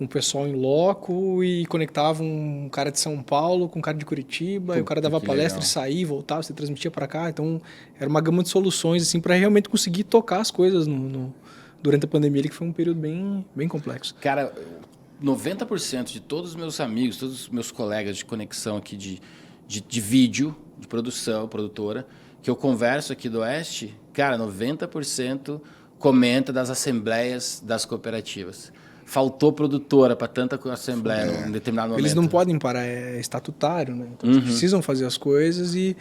o pessoal em loco e conectava um cara de São Paulo com um cara de Curitiba. E o cara dava palestra e saía, voltava, você transmitia para cá. Então, era uma gama de soluções assim, para realmente conseguir tocar as coisas durante a pandemia, que foi um período bem, bem complexo. Cara, 90% de todos os meus amigos, todos os meus colegas de conexão aqui de vídeo, de produção, produtora, que eu converso aqui do Oeste, cara, 90% comenta das assembleias das cooperativas. Faltou produtora para tanta assembleia em determinado momento. Eles não podem parar, é estatutário, né? Então, eles precisam fazer as coisas e,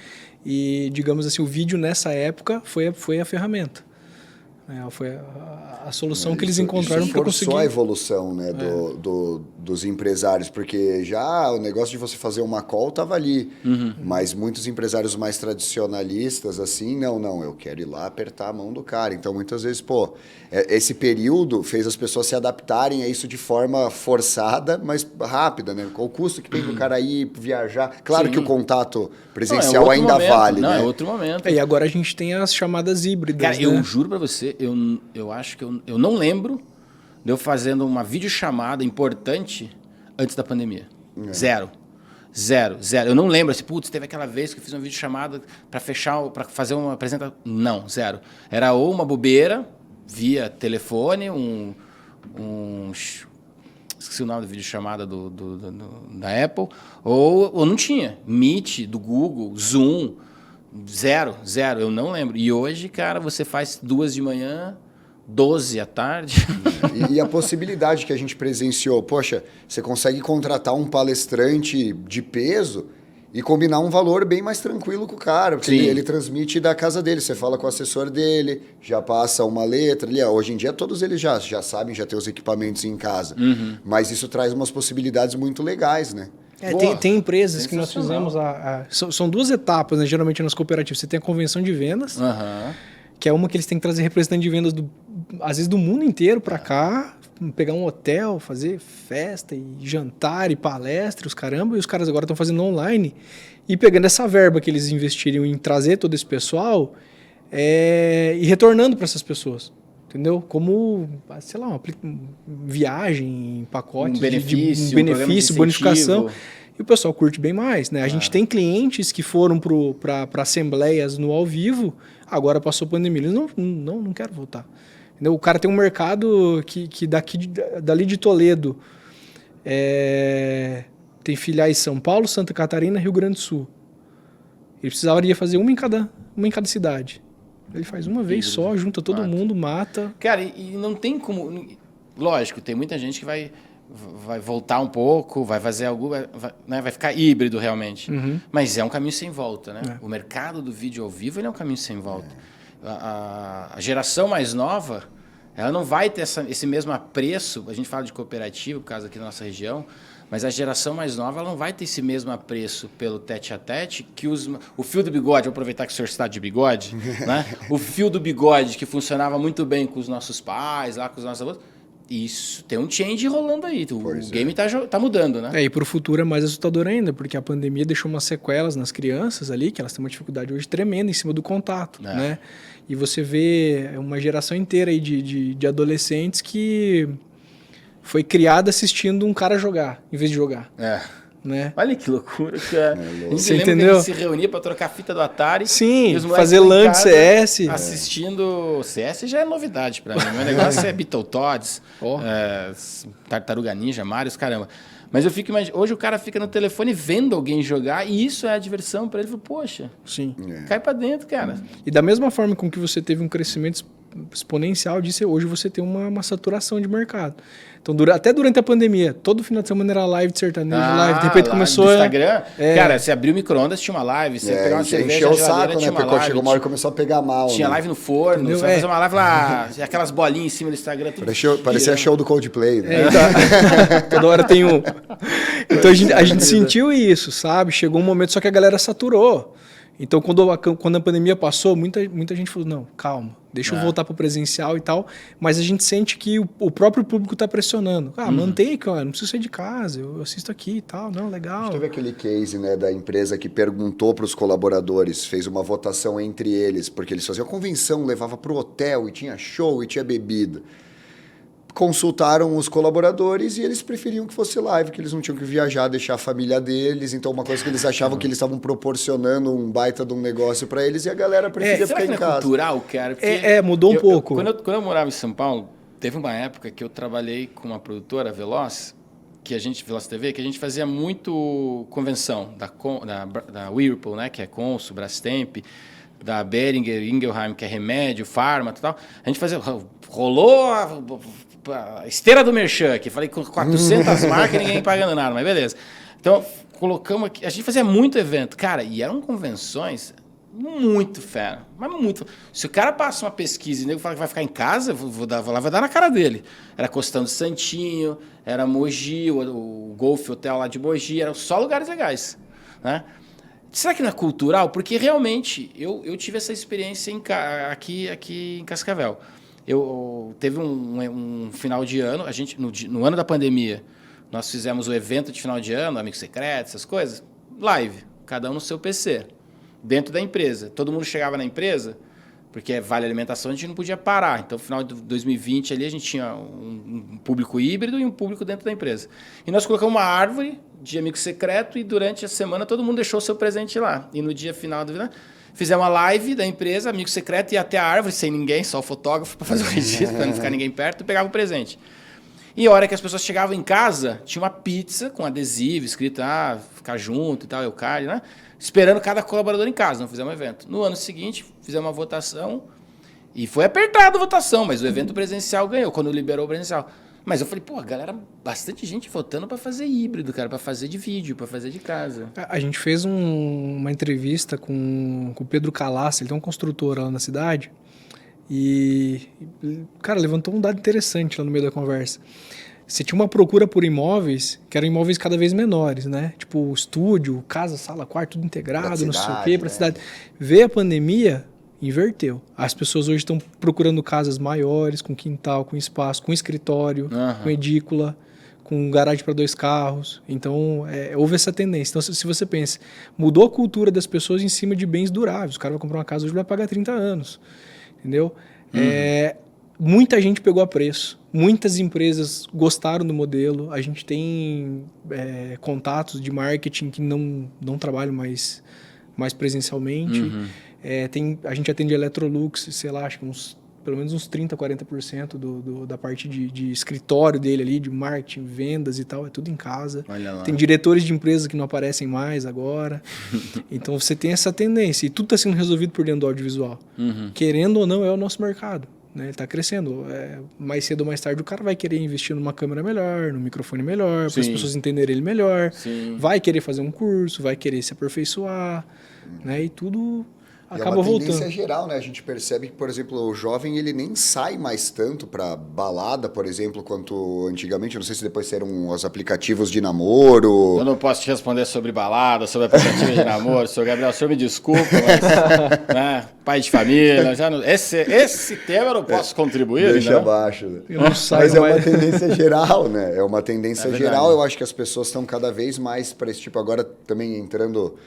digamos assim, o vídeo nessa época foi a ferramenta. Foi a solução que eles encontraram para conseguir. Forçou a evolução, né, dos empresários, porque já o negócio de você fazer uma call estava ali, mas muitos empresários mais tradicionalistas, assim, não, eu quero ir lá apertar a mão do cara. Então, muitas vezes, esse período fez as pessoas se adaptarem a isso de forma forçada, mas rápida, né? Qual o custo que tem para o cara ir viajar? Claro que o contato presencial ainda vale, né? É outro momento. E agora a gente tem as chamadas híbridas, cara, né? eu juro para você, eu acho que eu não lembro de eu fazendo uma videochamada importante antes da pandemia. Zero. Eu não lembro assim, putz, teve aquela vez que eu fiz uma videochamada para fazer uma apresentação. Não, zero. Era ou uma bobeira via telefone, esqueci o nome da videochamada da Apple, ou não tinha. Meet, do Google, Zoom, zero, eu não lembro. E hoje, cara, você faz 2 de manhã, 12 à tarde. E a possibilidade que a gente presenciou, poxa, você consegue contratar um palestrante de peso e combinar um valor bem mais tranquilo com o cara, porque ele transmite da casa dele, você fala com o assessor dele, já passa uma letra ali. Hoje em dia todos eles já sabem, já tem os equipamentos em casa, mas isso traz umas possibilidades muito legais, né? Tem empresas que nós fizemos, são 2 etapas, né, geralmente nas cooperativas. Você tem a convenção de vendas, que é uma que eles têm que trazer representante de vendas, às vezes do mundo inteiro para cá, pegar um hotel, fazer festa e jantar e palestra, os caramba, e os caras agora estão fazendo online e pegando essa verba que eles investiram em trazer todo esse pessoal e retornando para essas pessoas. Entendeu? Como, sei lá, uma viagem, pacotes um benefício, de bonificação. E o pessoal curte bem mais, né? A gente tem clientes que foram para assembleias no ao vivo, agora passou a pandemia, eles não quero voltar. Entendeu? O cara tem um mercado que dali de Toledo tem filiais em São Paulo, Santa Catarina, Rio Grande do Sul. Ele precisaria fazer uma em cada cidade. Ele faz uma vez só, junta todo mundo, mata. Cara, e não tem como... Lógico, tem muita gente que vai voltar um pouco, vai fazer algo, vai ficar híbrido realmente. Mas é um caminho sem volta, né? O mercado do vídeo ao vivo ele é um caminho sem volta. A geração mais nova, ela não vai ter esse mesmo apreço. A gente fala de cooperativa, por causa aqui da nossa região, mas a geração mais nova ela não vai ter esse mesmo apreço pelo tete-a-tete que o fio do bigode, vou aproveitar que o senhor está de bigode, né? O fio do bigode que funcionava muito bem com os nossos pais, lá com os nossos avós. Isso, tem um change rolando aí. O game tá mudando, né? E para o futuro é mais assustador ainda, porque a pandemia deixou umas sequelas nas crianças ali, que elas têm uma dificuldade hoje tremenda em cima do contato, né? E você vê uma geração inteira aí de adolescentes que foi criada assistindo um cara jogar, em vez de jogar. né? Olha que loucura, cara. A gente Você lembra entendeu? que a gente se reunia pra trocar fita do Atari. Sim, e os moleques fazer lá em LAN de casa CS. Assistindo... CS já é novidade pra mim. Meu negócio é Battletoads, Ó. Tartaruga Ninja, Mario, caramba. Mas eu fico imaginando... Hoje o cara fica no telefone vendo alguém jogar e isso é a diversão pra ele. Poxa, Sim. cai pra dentro, cara. E da mesma forma com que você teve um crescimento exponencial disso, hoje você tem uma saturação de mercado. Então, até durante a pandemia, todo final de semana era live de sertanejo, live. De repente live começou... do Instagram. Cara, você abriu o micro-ondas, tinha uma live. Você pegava uma cerveja, encheu a o geladeira, saco, né? tinha uma Porque live. chegou uma hora e começou a pegar mal. Tinha né? live no forno, Entendeu? você vai fazer uma live lá, aquelas bolinhas em cima do Instagram. Tudo Parecia show do Coldplay, né? Toda hora tem um. Então a gente sentiu isso, sabe? Chegou um momento, só que a galera saturou. Então, quando a pandemia passou, muita gente falou, não, calma, deixa eu voltar para o presencial e tal. Mas a gente sente que o próprio público está pressionando. Mantém, cara, não preciso sair de casa, eu assisto aqui e tal, não, legal. Teve aquele case, né, da empresa que perguntou para os colaboradores, fez uma votação entre eles, porque eles faziam convenção, levava para o hotel e tinha show e tinha bebida. Consultaram os colaboradores e eles preferiam que fosse live, que eles não tinham que viajar, deixar a família deles. Então, uma coisa que eles achavam que eles estavam proporcionando um baita de um negócio para eles e a galera preferia ficar em casa. É cultural, cara? Porque mudou um pouco. Quando eu morava em São Paulo, teve uma época que eu trabalhei com uma produtora, Veloz TV, que a gente fazia muito convenção da Whirlpool, né, que é Consul, Brastemp, da Behringer, Ingelheim, que é remédio, farma e tal. A gente fazia... Rolou a esteira do Merchan aqui. Falei com 400 marcas e ninguém pagando nada, mas beleza. Então, colocamos aqui... A gente fazia muito evento. Cara, e eram convenções muito fera. Mas muito. Se o cara passa uma pesquisa e o nego fala que vai ficar em casa, vou lá, vai dar na cara dele. Era Costão do Santinho, era Mogi, o Golf Hotel lá de Mogi. Eram só lugares legais, né? Será que não é cultural? Porque realmente eu tive essa experiência aqui em Cascavel. Teve um final de ano, a gente no ano da pandemia, nós fizemos o evento de final de ano, Amigo Secreto, essas coisas, live, cada um no seu PC, dentro da empresa. Todo mundo chegava na empresa, porque vale alimentação, a gente não podia parar. Então, no final de 2020, ali, a gente tinha um público híbrido e um público dentro da empresa. E nós colocamos uma árvore de Amigo Secreto e durante a semana todo mundo deixou o seu presente lá. E no dia final do ano, fizemos uma live da empresa, Amigo Secreto, ia até a árvore, sem ninguém, só o fotógrafo para fazer o registro, para não ficar ninguém perto, e pegava o presente. E a hora que as pessoas chegavam em casa, tinha uma pizza com adesivo, escrito, ficar junto e tal, Eucário, né? Esperando cada colaborador em casa, não fizemos um evento. No ano seguinte, fizemos uma votação, e foi apertada a votação, mas o evento presencial ganhou, quando liberou o presencial. Mas eu falei, galera, bastante gente votando para fazer híbrido, cara, para fazer de vídeo, para fazer de casa. A gente fez uma entrevista com o Pedro Calassi, ele tem um construtor lá na cidade, e, cara, levantou um dado interessante lá no meio da conversa. Você tinha uma procura por imóveis, que eram imóveis cada vez menores, né? Tipo, estúdio, casa, sala, quarto, tudo integrado, não sei o quê, pra cidade. Veio a pandemia, inverteu. As pessoas hoje estão procurando casas maiores, com quintal, com espaço, com escritório, com edícula, com garagem para 2 carros. Então, houve essa tendência. Então, se você pensa, mudou a cultura das pessoas em cima de bens duráveis. O cara vai comprar uma casa hoje, vai pagar 30 anos. Entendeu? Muita gente pegou a preço. Muitas empresas gostaram do modelo. A gente tem contatos de marketing que não trabalham mais presencialmente. A gente atende Electrolux, sei lá, acho que pelo menos uns 30%, 40% da parte de escritório dele ali, de marketing, vendas e tal, é tudo em casa. Olha lá. Tem diretores de empresas que não aparecem mais agora. Então você tem essa tendência. E tudo está sendo resolvido por dentro do audiovisual. Querendo ou não, é o nosso mercado. Né? Ele está crescendo. Mais cedo ou mais tarde o cara vai querer investir numa câmera melhor, num microfone melhor, para as pessoas entenderem ele melhor. Sim. Vai querer fazer um curso, vai querer se aperfeiçoar. Né? E tudo acaba voltando. É uma tendência geral, né? A gente percebe que, por exemplo, o jovem ele nem sai mais tanto para balada, por exemplo, quanto antigamente. Eu não sei se depois saíram os aplicativos de namoro. Eu não posso te responder sobre balada, sobre aplicativo de namoro. Senhor Gabriel, o senhor me desculpa, mas né, pai de família, já não, esse tema eu não posso contribuir. Deixa ainda, abaixo. Né? Mas é uma tendência geral, né? É uma tendência É geral. Eu acho que as pessoas estão cada vez mais para esse tipo. Agora também entrando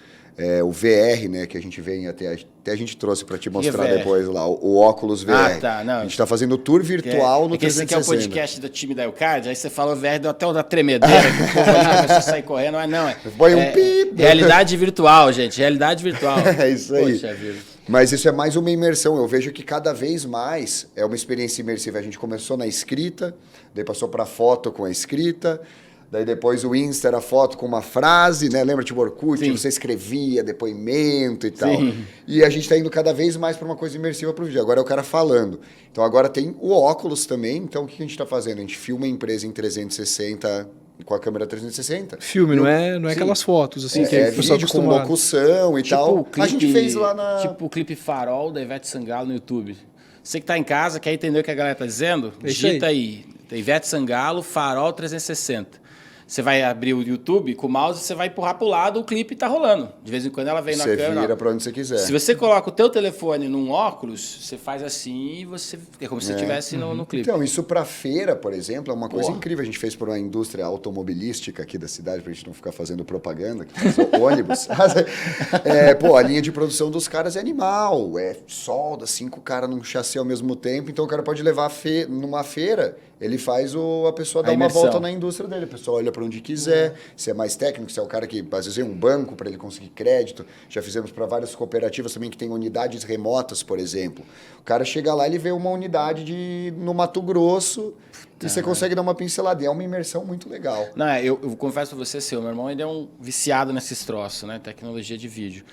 o VR, né, que a gente vem até a gente trouxe para te mostrar VR? depois lá, o óculos VR. Ah, tá, não. A gente está fazendo tour virtual no 360. Esse aqui é o podcast do time da Eucard, aí você falou VR, deu até uma tremedeira, que o povo ali começou a sair correndo, mas não, Põe um pip. Realidade virtual, gente, realidade virtual. É isso aí. Poxa vida. Mas isso é mais uma imersão. Eu vejo que cada vez mais é uma experiência imersiva. A gente começou na escrita, daí passou para foto com a escrita, daí depois o Insta era foto com uma frase, né? Lembra, tipo, Orkut? Sim. Você escrevia depoimento e tal. Sim. E a gente está indo cada vez mais para uma coisa imersiva para o vídeo. Agora é o cara falando. Então agora tem o óculos também. Então o que a gente está fazendo? A gente filma a empresa em 360 com a câmera 360. Filme, não é aquelas fotos assim que o pessoal vídeo com acostumado. locução e tal. O clipe, A gente fez lá na... Tipo o clipe Farol da Ivete Sangalo no YouTube. Você que tá em casa, quer entender o que a galera tá dizendo? É isso Digita aí. Ivete Sangalo, Farol 360. Você vai abrir o YouTube com o mouse, você vai empurrar pro lado, o clipe tá rolando. De vez em quando ela vem na câmera. Você vira para onde você quiser. Se você coloca o teu telefone num óculos, você faz assim e você é como se você estivesse no clipe. Então, isso para feira, por exemplo, é uma coisa incrível. A gente fez por uma indústria automobilística aqui da cidade, pra gente não ficar fazendo propaganda, que faz ônibus. A linha de produção dos caras é animal. Solda 5 caras num chassi ao mesmo tempo, então o cara pode levar numa feira, ele faz a pessoa dar uma imersão. volta na indústria dele. A pessoa olha para onde quiser, se é mais técnico, se é o cara que, às vezes, é um banco para ele conseguir crédito. Já fizemos para várias cooperativas também que tem unidades remotas, por exemplo. O cara chega lá e ele vê uma unidade no Mato Grosso e você consegue dar uma pincelada. E é uma imersão muito legal. Não, eu confesso pra você, meu irmão ele é um viciado nesses troços, né? Tecnologia de vídeo.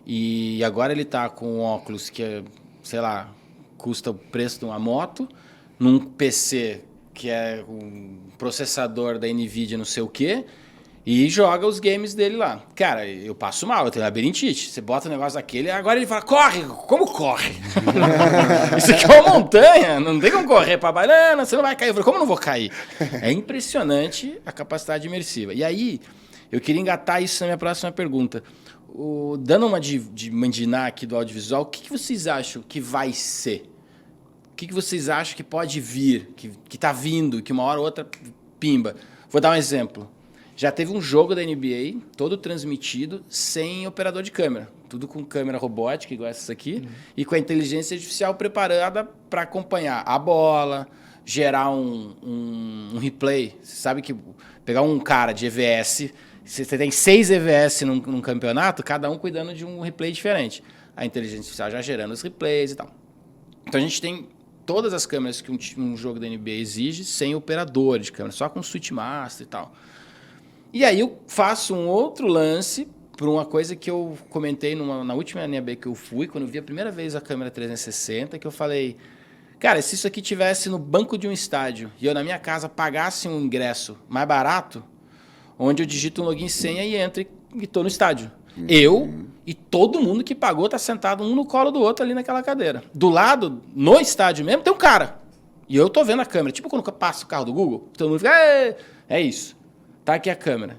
E agora ele tá com um óculos que, sei lá, custa o preço de uma moto, num PC que é um processador da NVIDIA não sei o quê, e joga os games dele lá. Cara, eu passo mal, eu tenho labirintite. Você bota um negócio daquele, agora ele fala, corre! Como corre? Isso aqui é uma montanha, não tem como correr para banana, você não vai cair. Eu falei, como eu não vou cair? É impressionante a capacidade imersiva. E aí, eu queria engatar isso na minha próxima pergunta. Dando uma de mandinar aqui do audiovisual, o que vocês acham que vai ser? O que vocês acham que pode vir, que está vindo, que uma hora ou outra pimba? Vou dar um exemplo. Já teve um jogo da NBA, todo transmitido, sem operador de câmera. Tudo com câmera robótica, igual essa aqui, e com a inteligência artificial preparada para acompanhar a bola, gerar um replay. Você sabe que pegar um cara de EVS, você tem 6 EVS num campeonato, cada um cuidando de um replay diferente. A inteligência artificial já gerando os replays e tal. Então a gente tem todas as câmeras que um jogo da NBA exige, sem operador de câmera, só com switch master e tal. E aí eu faço um outro lance para uma coisa que eu comentei na última NAB que eu fui, quando eu vi a primeira vez a câmera 360, que eu falei, cara, se isso aqui tivesse no banco de um estádio e eu na minha casa pagasse um ingresso mais barato, onde eu digito um login e senha e entro e estou no estádio. Eu e todo mundo que pagou está sentado um no colo do outro ali naquela cadeira. Do lado, no estádio mesmo, tem um cara. E eu tô vendo a câmera. Tipo quando passa o carro do Google, todo mundo fica... É isso. Tá aqui a câmera.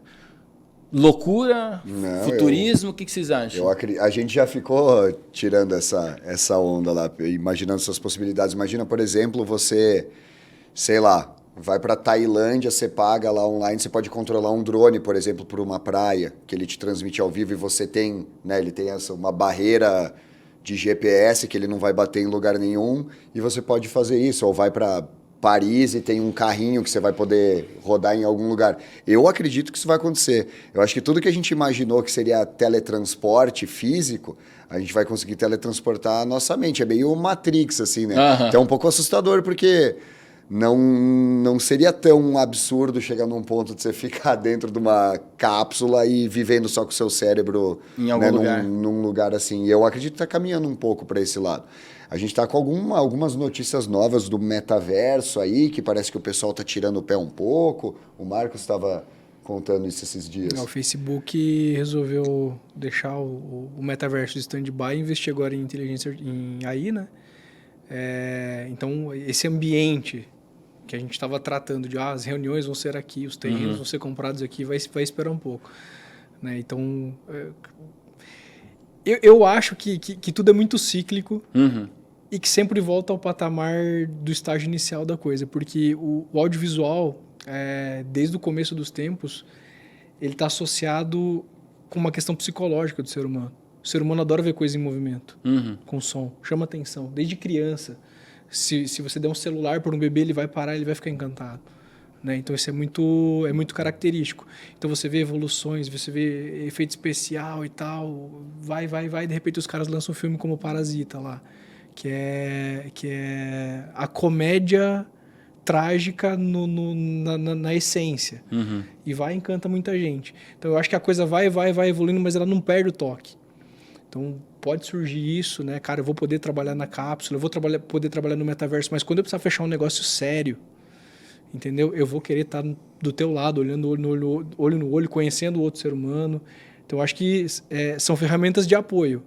Loucura, futurismo, o que vocês acham? A gente já ficou tirando essa onda lá, imaginando essas possibilidades. Imagina, por exemplo, você, sei lá, vai para Tailândia, você paga lá online, você pode controlar um drone, por exemplo, por uma praia, que ele te transmite ao vivo e você tem, né, ele tem uma barreira de GPS que ele não vai bater em lugar nenhum e você pode fazer isso, ou vai para Paris e tem um carrinho que você vai poder rodar em algum lugar. Eu acredito que isso vai acontecer. Eu acho que tudo que a gente imaginou que seria teletransporte físico, a gente vai conseguir teletransportar a nossa mente. É meio Matrix, assim, né? Então é um pouco assustador, porque não seria tão absurdo chegar num ponto de você ficar dentro de uma cápsula e vivendo só com o seu cérebro em algum lugar. Num lugar assim. E eu acredito que está caminhando um pouco para esse lado. A gente está com algumas notícias novas do metaverso aí, que parece que o pessoal está tirando o pé um pouco. O Marcos estava contando isso esses dias. O Facebook resolveu deixar o metaverso de stand-by e investir agora em inteligência em AI, né? Então, esse ambiente que a gente estava tratando de as reuniões vão ser aqui, os terrenos vão ser comprados aqui, vai esperar um pouco. Né? Então, eu acho que tudo é muito cíclico e que sempre volta ao patamar do estágio inicial da coisa, porque o audiovisual, desde o começo dos tempos, ele está associado com uma questão psicológica do ser humano. O ser humano adora ver coisa em movimento, com som, chama atenção, desde criança. Se você der um celular para um bebê, ele vai parar, ele vai ficar encantado. Né? Então isso é muito característico. Então você vê evoluções, você vê efeito especial e tal, vai, de repente os caras lançam um filme como Parasita lá, que é a comédia trágica na essência. E encanta muita gente. Então eu acho que a coisa vai evoluindo, mas ela não perde o toque. Então pode surgir isso, né? Cara, eu vou poder trabalhar na cápsula, eu vou poder trabalhar no metaverso, mas quando eu precisar fechar um negócio sério, entendeu? Eu vou querer estar do teu lado, olhando olho no olho, conhecendo o outro ser humano. Então, eu acho que são ferramentas de apoio.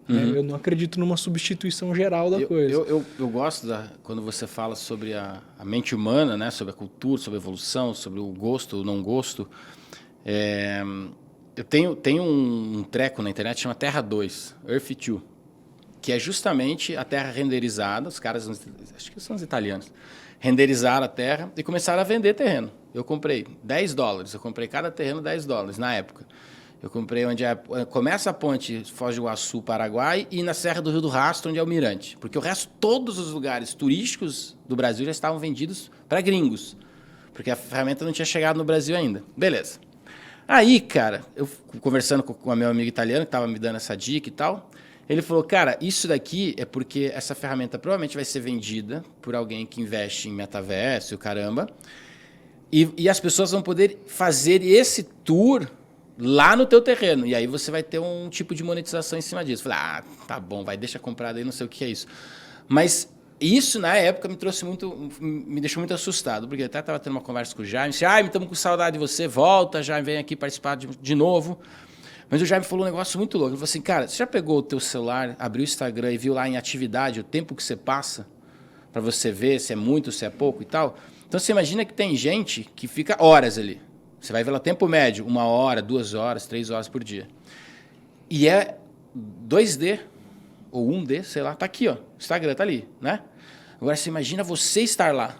Né? Eu não acredito numa substituição geral da coisa. Eu gosto quando você fala sobre a mente humana, né? Sobre a cultura, sobre a evolução, sobre o gosto, o não gosto. Eu tenho um treco na internet que chama Terra 2, Earth 2, que é justamente a Terra renderizada. Os caras, acho que são os italianos, renderizaram a terra e começaram a vender terreno. Eu comprei $10. Eu comprei cada terreno $10 na época. Eu comprei onde começa a ponte Foz do Iguaçu, Paraguai, e na Serra do Rio do Rastro, onde é o Mirante. Porque o resto, todos os lugares turísticos do Brasil já estavam vendidos para gringos. Porque a ferramenta não tinha chegado no Brasil ainda. Beleza. Aí, cara, eu conversando com o meu amigo italiano, que estava me dando essa dica e tal, ele falou, cara, isso daqui é porque essa ferramenta provavelmente vai ser vendida por alguém que investe em metaverso e o caramba, e as pessoas vão poder fazer esse tour lá no teu terreno, e aí você vai ter um tipo de monetização em cima disso. Eu falei, tá bom, deixa comprado aí, não sei o que é isso. Mas isso, na época, me deixou muito assustado, porque eu até estava tendo uma conversa com o Jaime, Jaime, estamos com saudade de você, volta, Jaime, vem aqui participar de novo. Mas o Jaime falou um negócio muito louco. Ele falou assim, cara, você já pegou o teu celular, abriu o Instagram e viu lá em atividade o tempo que você passa para você ver se é muito, se é pouco e tal? Então você imagina que tem gente que fica horas ali. Você vai ver lá tempo médio, 1 hora, 2 horas, 3 horas por dia. E é 2D ou 1D, sei lá, tá aqui, ó. O Instagram tá ali, né? Agora você imagina você estar lá.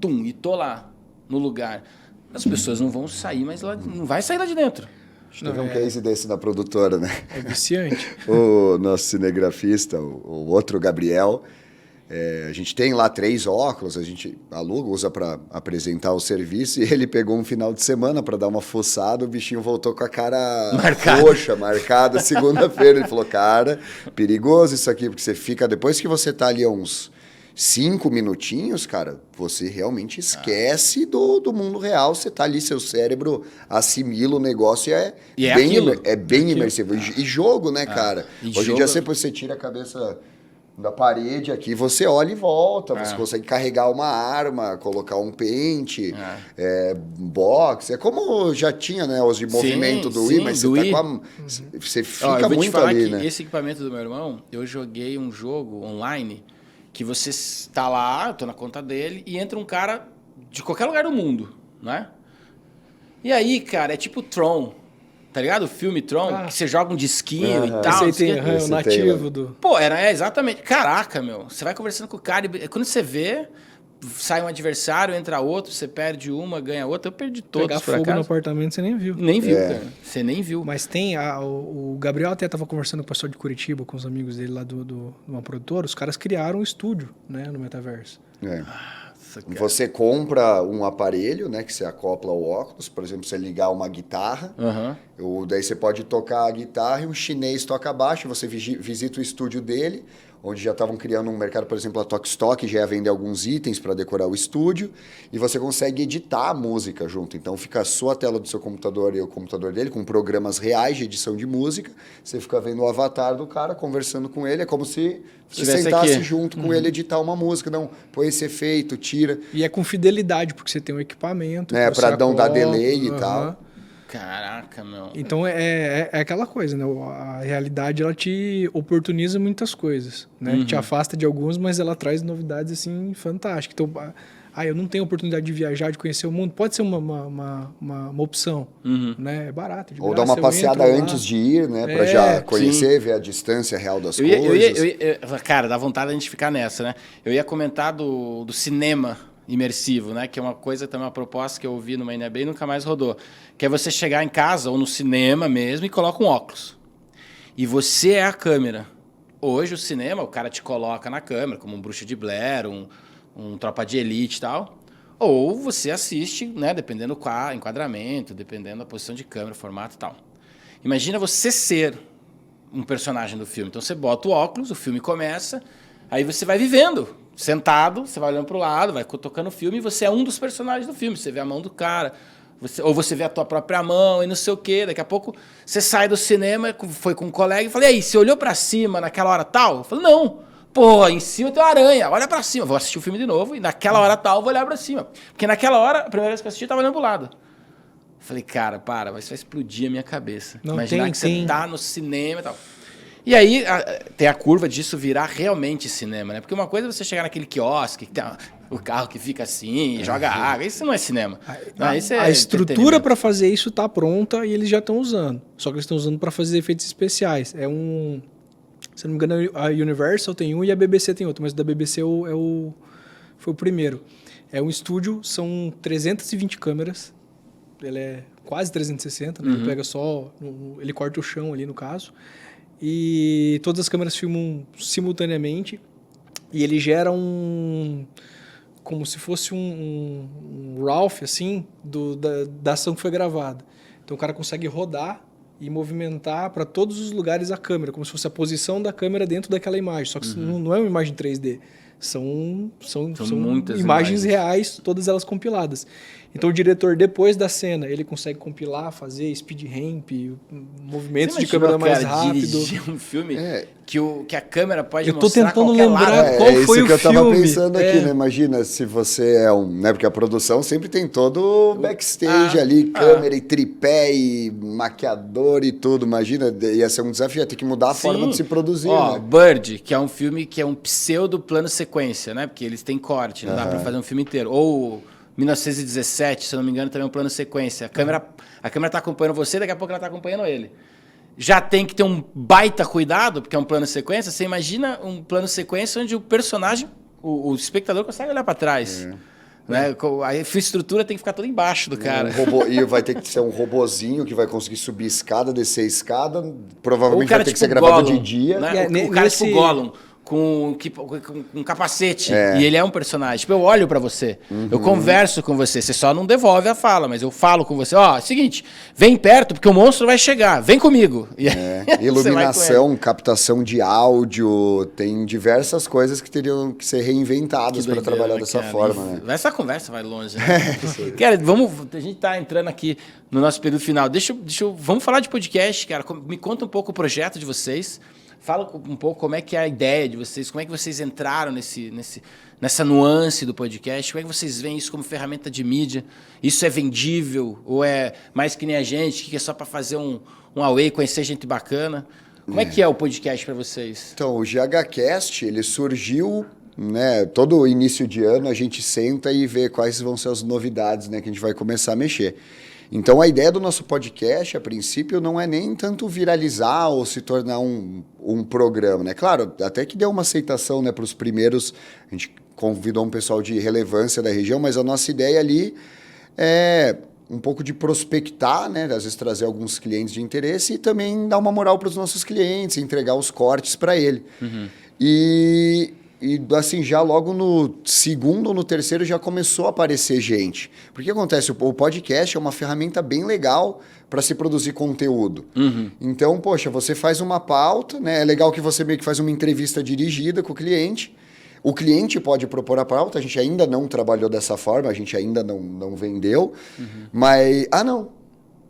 E tô lá no lugar. As pessoas não vão sair, mas lá não vai sair lá de dentro. Teve um case desse na produtora, né? É viciante. O nosso cinegrafista, o outro Gabriel, a gente tem lá 3 óculos, a gente aluga, usa para apresentar o serviço, e ele pegou um final de semana para dar uma fuçada, o bichinho voltou com a cara roxa, marcada, segunda-feira. Ele falou, cara, perigoso isso aqui, porque você fica, depois que você tá ali uns 5 minutinhos, cara, você realmente esquece do mundo real. Você tá ali, seu cérebro assimila o negócio e é bem imersivo. E jogo, né, cara? Hoje em dia, você tira a cabeça da parede aqui, você olha e volta. Você consegue carregar uma arma, colocar um pente, boxe. É como já tinha, né, os de movimento do Wii, mas você fica muito ali, né? Esse equipamento do meu irmão, eu joguei um jogo online que você está lá, eu tô na conta dele, e entra um cara de qualquer lugar do mundo, né? E aí, cara, é tipo Tron, tá ligado? O filme Tron, que você joga um disquinho e tal. Esse aí tem o nativo do... Pô, exatamente. Caraca, meu. Você vai conversando com o cara e quando você vê, sai um adversário, entra outro, você perde uma, ganha outra. Eu perdi todos, pegar fogo no apartamento, você nem viu. Nem viu, cara. Você nem viu. Mas tem... o Gabriel até estava conversando com o pessoal de Curitiba, com os amigos dele lá de uma produtora. Os caras criaram um estúdio, né, no metaverso. Você compra um aparelho, né, que você acopla ao óculos. Por exemplo, você ligar uma guitarra. Daí você pode tocar a guitarra e um chinês toca baixo. Você visita o estúdio dele, onde já estavam criando um mercado, por exemplo, a Tokstok já ia vender alguns itens para decorar o estúdio, e você consegue editar a música junto. Então fica a sua tela do seu computador e o computador dele, com programas reais de edição de música. Você fica vendo o avatar do cara, conversando com ele. É como se você sentasse junto com ele, editar uma música. Não, põe esse efeito, tira. E é com fidelidade, porque você tem um equipamento. Para não dar delay e tal. Caraca, meu. Então é aquela coisa, né? A realidade, ela te oportuniza muitas coisas, né? Te afasta de algumas, mas ela traz novidades, assim, fantásticas. Então, eu não tenho oportunidade de viajar, de conhecer o mundo. Pode ser uma opção, né? É barato. Ou dar uma passeada antes de ir, né? Para já conhecer, ver a distância real das coisas. Cara, dá vontade de a gente ficar nessa, né? Eu ia comentar do cinema imersivo, né? Que é uma coisa, também uma proposta que eu ouvi numa INEB e nunca mais rodou. Que é você chegar em casa ou no cinema mesmo e coloca um óculos. E você é a câmera. Hoje o cinema, o cara te coloca na câmera, como um Bruxa de Blair, um Tropa de Elite e tal. Ou você assiste, né? Dependendo do enquadramento, dependendo da posição de câmera, formato e tal. Imagina você ser um personagem do filme. Então você bota o óculos, o filme começa, aí você vai vivendo. Sentado, você vai olhando para o lado, vai tocando o filme e você é um dos personagens do filme. Você vê a mão do cara, ou você vê a tua própria mão e não sei o quê. Daqui a pouco você sai do cinema, foi com um colega e falei, e aí, você olhou para cima naquela hora tal? Eu falei, não. Pô, em cima tem uma aranha, olha para cima. Vou assistir o filme de novo e naquela hora tal eu vou olhar para cima. Porque naquela hora, a primeira vez que eu assisti, eu estava olhando para o lado. Eu falei, cara, isso vai explodir a minha cabeça. Não, imaginar que você tá no cinema e tal. E aí tem a curva disso virar realmente cinema, né? Porque uma coisa é você chegar naquele quiosque, que tem o carro que fica assim, joga água. Isso não é cinema. Isso é a estrutura para fazer isso tá pronta e eles já estão usando. Só que eles estão usando para fazer efeitos especiais. Se não me engano, a Universal tem um e a BBC tem outro. Mas o da BBC foi o primeiro. É um estúdio, são 320 câmeras. Ele é quase 360, né? Ele pega só... Ele corta o chão ali, no caso. E todas as câmeras filmam simultaneamente e ele gera como se fosse um Ralph, assim, da ação que foi gravada. Então o cara consegue rodar e movimentar para todos os lugares a câmera, como se fosse a posição da câmera dentro daquela imagem. Só que não é uma imagem 3D. São muitas imagens reais, todas elas compiladas. Então o diretor, depois da cena, ele consegue compilar, fazer speed ramp, movimentos de câmera mais rápido. Dirigir um filme que a câmera pode mostrar. Eu tô tentando lembrar qual foi o filme. É isso que eu tava pensando aqui, né? Imagina se você é né? Porque a produção sempre tem todo o backstage ali, câmera e tripé e maquiador e tudo. Imagina, ia ser um desafio, ia ter que mudar a forma de se produzir, né? Bird, que é um filme que é um pseudo plano sequência, né? Porque eles têm corte, não dá pra fazer um filme inteiro. Ou 1917, se eu não me engano, também é um plano sequência. A câmera tá acompanhando você, daqui a pouco ela tá acompanhando ele. Já tem que ter um baita cuidado, porque é um plano sequência. Você imagina um plano sequência onde o personagem, o espectador consegue olhar para trás. Né? A infraestrutura tem que ficar toda embaixo do cara. E vai ter que ser um robozinho que vai conseguir subir escada, descer escada. Provavelmente vai ter que ser Gollum, gravado de dia. Né? O cara tipo Gollum. Com um capacete. E ele é um personagem. Tipo, eu olho pra você. Eu converso com você. Você só não devolve a fala, mas eu falo com você. Seguinte, vem perto porque o monstro vai chegar. Vem comigo. Iluminação, captação de áudio. Tem diversas coisas que teriam que ser reinventadas para trabalhar dessa forma. Né? Essa conversa vai longe. Né? Cara, a gente tá entrando aqui no nosso período final. Vamos falar de podcast, cara. Me conta um pouco o projeto de vocês. Fala um pouco como é que é a ideia de vocês, como é que vocês entraram nessa nuance do podcast, como é que vocês veem isso como ferramenta de mídia? Isso é vendível ou é mais que nem a gente, que é só para fazer um away, conhecer gente bacana? Como é que é o podcast para vocês? Então, o GHCast, ele surgiu, né, todo início de ano a gente senta e vê quais vão ser as novidades, né, que a gente vai começar a mexer. Então, a ideia do nosso podcast, a princípio, não é nem tanto viralizar ou se tornar um programa, né? Claro, até que deu uma aceitação, né, para os primeiros, a gente convidou um pessoal de relevância da região, mas a nossa ideia ali é um pouco de prospectar, né? Às vezes trazer alguns clientes de interesse e também dar uma moral para os nossos clientes, entregar os cortes para ele. E assim, já logo no segundo ou no terceiro já começou a aparecer gente. Porque o que acontece? O podcast é uma ferramenta bem legal para se produzir conteúdo. Então, poxa, você faz uma pauta, né? É legal que você meio que faz uma entrevista dirigida com o cliente. O cliente pode propor a pauta, a gente ainda não trabalhou dessa forma, a gente ainda não vendeu. Mas,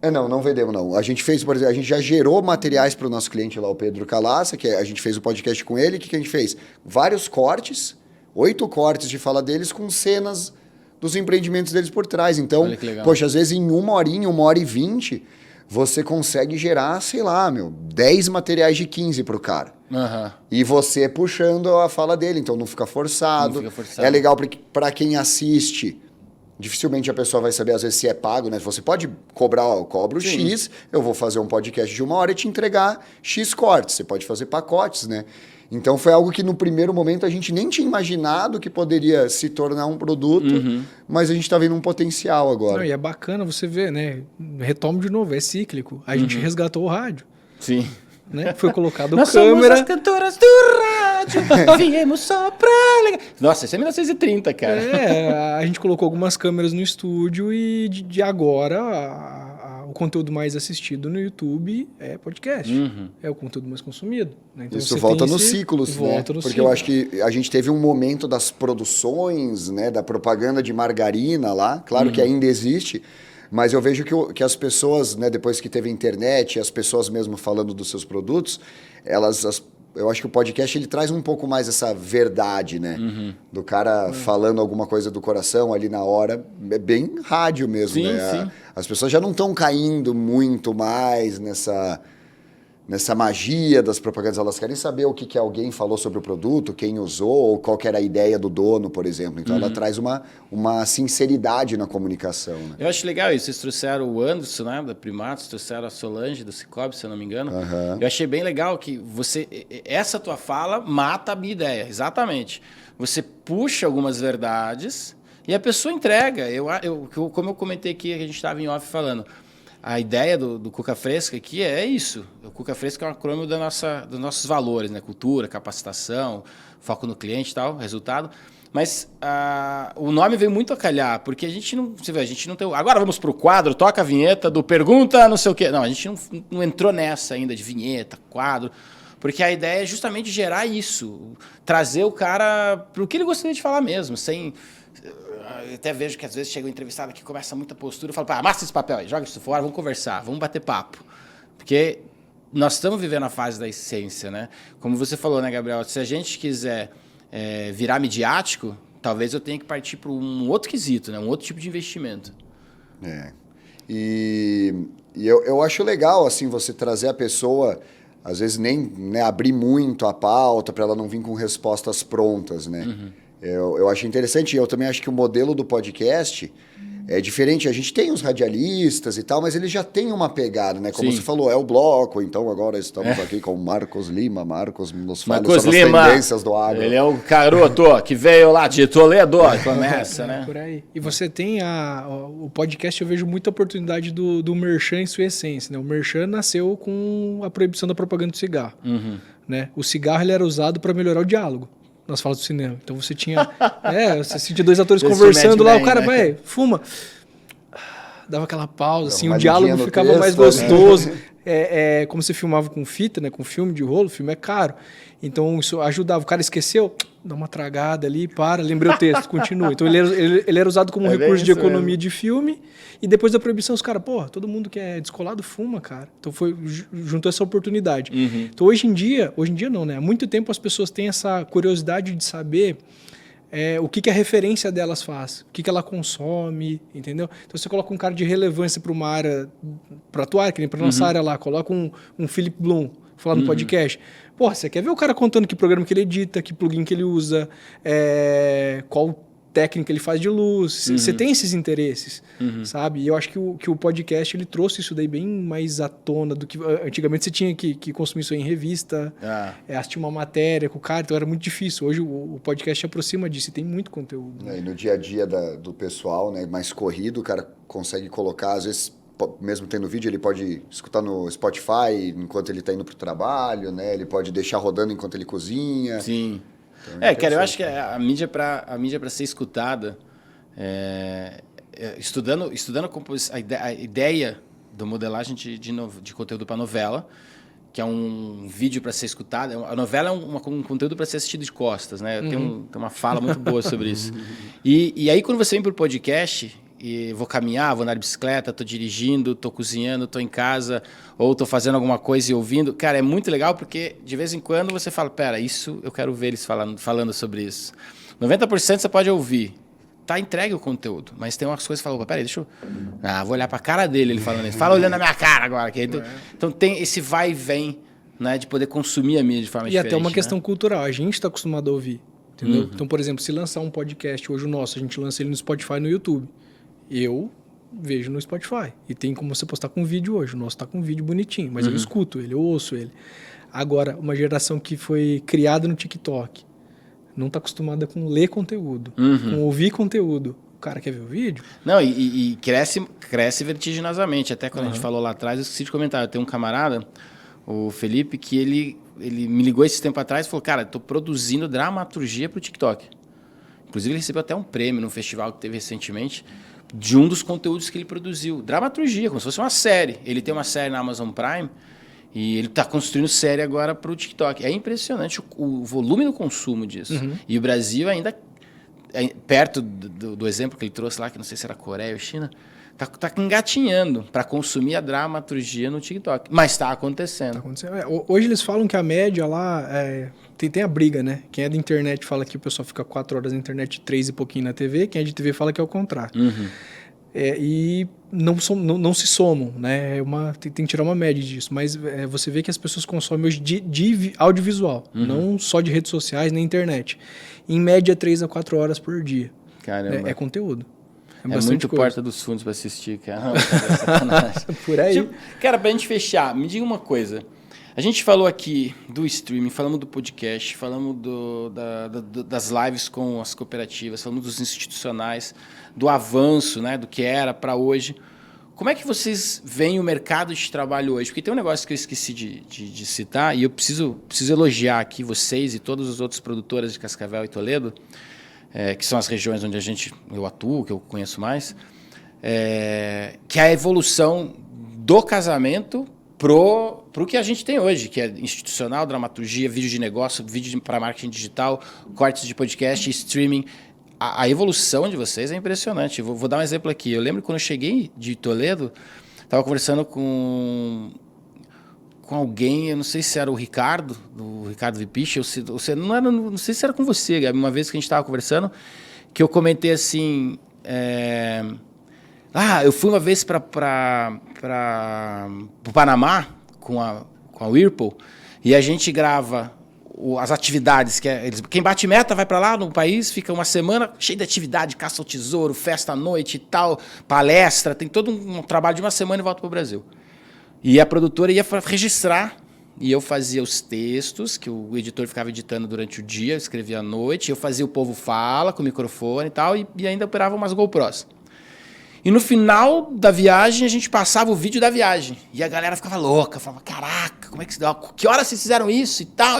não vendemos, não. A gente fez, por exemplo, a gente já gerou materiais para o nosso cliente lá, o Pedro Calaça, que a gente fez o podcast com ele. O que a gente fez? Vários cortes, 8 cortes de fala deles com cenas dos empreendimentos deles por trás. Então, poxa, às vezes em 1h20, você consegue gerar, sei lá, 10 materiais de 15 para o cara. E você puxando a fala dele, então não fica forçado. É legal para quem assiste. Dificilmente a pessoa vai saber, às vezes, se é pago, né? Você pode cobrar, ó, eu cobro X, eu vou fazer um podcast de 1 hora e te entregar X cortes. Você pode fazer pacotes, né? Então foi algo que no primeiro momento a gente nem tinha imaginado que poderia se tornar um produto, mas a gente está vendo um potencial agora. Não, e é bacana você ver, né? Retomo de novo, é cíclico. A gente resgatou o rádio. Sim. Né? Foi colocado Nós câmera. somos as cantoras do rádio, viemos só pra... Nossa, isso é 1930, cara. A gente colocou algumas câmeras no estúdio e de agora o conteúdo mais assistido no YouTube é podcast. É o conteúdo mais consumido. Né? Então isso volta nos ciclos, né? Porque eu acho que a gente teve um momento das produções, né? Da propaganda de margarina lá, claro que ainda existe, mas eu vejo que as pessoas, né, depois que teve a internet, as pessoas mesmo falando dos seus produtos, eu acho que o podcast ele traz um pouco mais essa verdade, né? Do cara falando alguma coisa do coração ali na hora. É bem rádio mesmo, sim, né? Sim. As pessoas já não estão caindo muito mais nessa magia das propagandas. Elas querem saber o que alguém falou sobre o produto, quem usou, ou qual que era a ideia do dono, por exemplo. Então ela traz uma sinceridade na comunicação. Né? Eu acho legal isso. Vocês trouxeram o Anderson, né, da Primatos, trouxeram a Solange do Cicobi, se eu não me engano. Eu achei bem legal que essa tua fala mata a minha ideia, exatamente. Você puxa algumas verdades e a pessoa entrega. Como eu comentei aqui, a gente estava em off falando, a ideia do Cuca Fresca aqui é isso. O Cuca Fresca é um acrônimo dos nossos valores, né? Cultura, capacitação, foco no cliente e tal, resultado. Mas o nome veio muito a calhar, porque a gente não... Você vê, a gente não tem... Agora vamos para o quadro, toca a vinheta do pergunta, não sei o quê. Não, a gente não entrou nessa ainda de vinheta, quadro, porque a ideia é justamente gerar isso, trazer o cara para o que ele gostaria de falar mesmo, sem... Eu até vejo que às vezes chega um entrevistado que começa muita postura, eu falo, amassa esse papel aí, joga isso fora, vamos conversar, vamos bater papo. Porque nós estamos vivendo a fase da essência, né? Como você falou, né, Gabriel? Se a gente quiser virar midiático, talvez eu tenha que partir para um outro quesito, né? Um outro tipo de investimento. E eu acho legal, assim, você trazer a pessoa, às vezes nem, né, abrir muito a pauta para ela não vir com respostas prontas, né? Eu acho interessante, eu também acho que o modelo do podcast é diferente. A gente tem os radialistas e tal, mas ele já tem uma pegada, né? Como você falou, é o bloco, então agora estamos aqui com o Marcos Lima. Marcos nos fala sobre as tendências do agro. Ele é o garoto que veio lá de Toledo, começa, né? Por aí. E você tem o podcast, eu vejo muita oportunidade do merchan em sua essência, né? O merchan nasceu com a proibição da propaganda do cigarro, né? O cigarro ele era usado para melhorar o diálogo nas falas do cinema. Então você tinha... você sentia dois atores conversando lá, o cara, vai, fuma. Dava aquela pausa, assim, o diálogo ficava mais gostoso. Como você filmava com fita, né, com filme de rolo, o filme é caro. Então isso ajudava. O cara esqueceu, dá uma tragada ali, lembrei o texto, continua. Então ele era usado como um recurso de economia de filme. E depois da proibição, os caras, todo mundo que é descolado fuma, cara. Então juntou essa oportunidade. Então hoje em dia não, né? Há muito tempo as pessoas têm essa curiosidade de saber o que a referência delas faz, o que ela consome, entendeu? Então você coloca um cara de relevância para uma área, para atuar, que nem para nossa área lá, coloca um Philip Bloom, falar no podcast. Você quer ver o cara contando que programa que ele edita, que plugin que ele usa, qual técnica ele faz de luz. Você tem esses interesses, sabe? E eu acho que o podcast ele trouxe isso daí bem mais à tona do que... Antigamente você tinha que consumir isso em revista, assistir uma matéria com o cara, então era muito difícil. Hoje o podcast aproxima disso e tem muito conteúdo. E no dia a dia do pessoal, né, mais corrido, o cara consegue colocar, às vezes, mesmo tendo vídeo, ele pode escutar no Spotify enquanto ele está indo para o trabalho, né? Ele pode deixar rodando enquanto ele cozinha. Sim. Então, cara, eu acho que a mídia para ser escutada, estudando a ideia da modelagem de conteúdo para novela, que é um vídeo para ser escutado. A novela é um conteúdo para ser assistido de costas, né? Tem uma fala muito boa sobre isso. E aí, quando você vem para o podcast, e vou caminhar, vou andar de bicicleta, estou dirigindo, estou cozinhando, estou em casa, ou estou fazendo alguma coisa e ouvindo. Cara, é muito legal porque de vez em quando você fala, isso eu quero ver eles falando sobre isso. 90% você pode ouvir. Tá entregue o conteúdo, mas tem umas coisas que falam, deixa eu... vou olhar para a cara dele, ele falando isso. Fala olhando na minha cara agora. Então tem esse vai e vem, né, de poder consumir a mídia de forma diferente. E até uma questão cultural, a gente está acostumado a ouvir, entendeu? Então, por exemplo, se lançar um podcast, hoje o nosso, a gente lança ele no Spotify e no YouTube. Eu vejo no Spotify. E tem como você postar com vídeo hoje. O nosso tá com vídeo bonitinho, mas eu escuto ele, eu ouço ele. Agora, uma geração que foi criada no TikTok, não tá acostumada com ler conteúdo, com ouvir conteúdo. O cara quer ver o vídeo? Não, e cresce vertiginosamente. Até quando a gente falou lá atrás, eu esqueci de comentar. Eu tenho um camarada, o Felipe, que ele me ligou esse tempo atrás e falou, cara, estou produzindo dramaturgia para o TikTok. Inclusive, ele recebeu até um prêmio num festival que teve recentemente de um dos conteúdos que ele produziu. Dramaturgia, como se fosse uma série. Ele tem uma série na Amazon Prime e ele está construindo série agora para o TikTok. É impressionante o volume do consumo disso. E o Brasil ainda, perto do exemplo que ele trouxe lá, que não sei se era Coreia ou China, tá engatinhando para consumir a dramaturgia no TikTok. Mas está acontecendo. Tá acontecendo. Hoje eles falam que a média lá... Tem a briga, né? Quem é da internet fala que o pessoal fica 4 horas na internet, 3 e pouquinho na TV. Quem é de TV fala que é o contrário. E não se somam, né? Tem que tirar uma média disso. Mas você vê que as pessoas consomem hoje de audiovisual, não só de redes sociais nem internet. Em média, 3 a 4 horas por dia. Caramba. É conteúdo. É muito coisa. Porta dos Fundos para assistir, cara. Por aí. Tipo, cara, pra gente fechar, me diga uma coisa. A gente falou aqui do streaming, falamos do podcast, falamos das lives com as cooperativas, falamos dos institucionais, do avanço, né, do que era para hoje. Como é que vocês veem o mercado de trabalho hoje? Porque tem um negócio que eu esqueci de citar e eu preciso elogiar aqui vocês e todas as outras produtoras de Cascavel e Toledo, que são as regiões onde eu atuo, que eu conheço mais, que é a evolução do casamento pro que a gente tem hoje, que é institucional, dramaturgia, vídeo de negócio, vídeo para marketing digital, cortes de podcast, streaming. A evolução de vocês é impressionante. Vou dar um exemplo aqui. Eu lembro quando eu cheguei de Toledo, estava conversando com alguém, eu não sei se era o Ricardo Vipich, não sei se era com você, Gabi, uma vez que a gente estava conversando, que eu comentei assim... eu fui uma vez para o Panamá com a Whirlpool e a gente grava as atividades. Quem bate meta vai para lá no país, fica uma semana cheio de atividade, caça ao tesouro, festa à noite e tal, palestra, tem todo um trabalho de uma semana e volta para o Brasil. E a produtora ia registrar e eu fazia os textos, que o editor ficava editando durante o dia, eu escrevia à noite, eu fazia o povo fala com o microfone e tal, e ainda operava umas GoPros. E no final da viagem, a gente passava o vídeo da viagem. E a galera ficava louca, falava, caraca, como é que horas vocês fizeram isso e tal?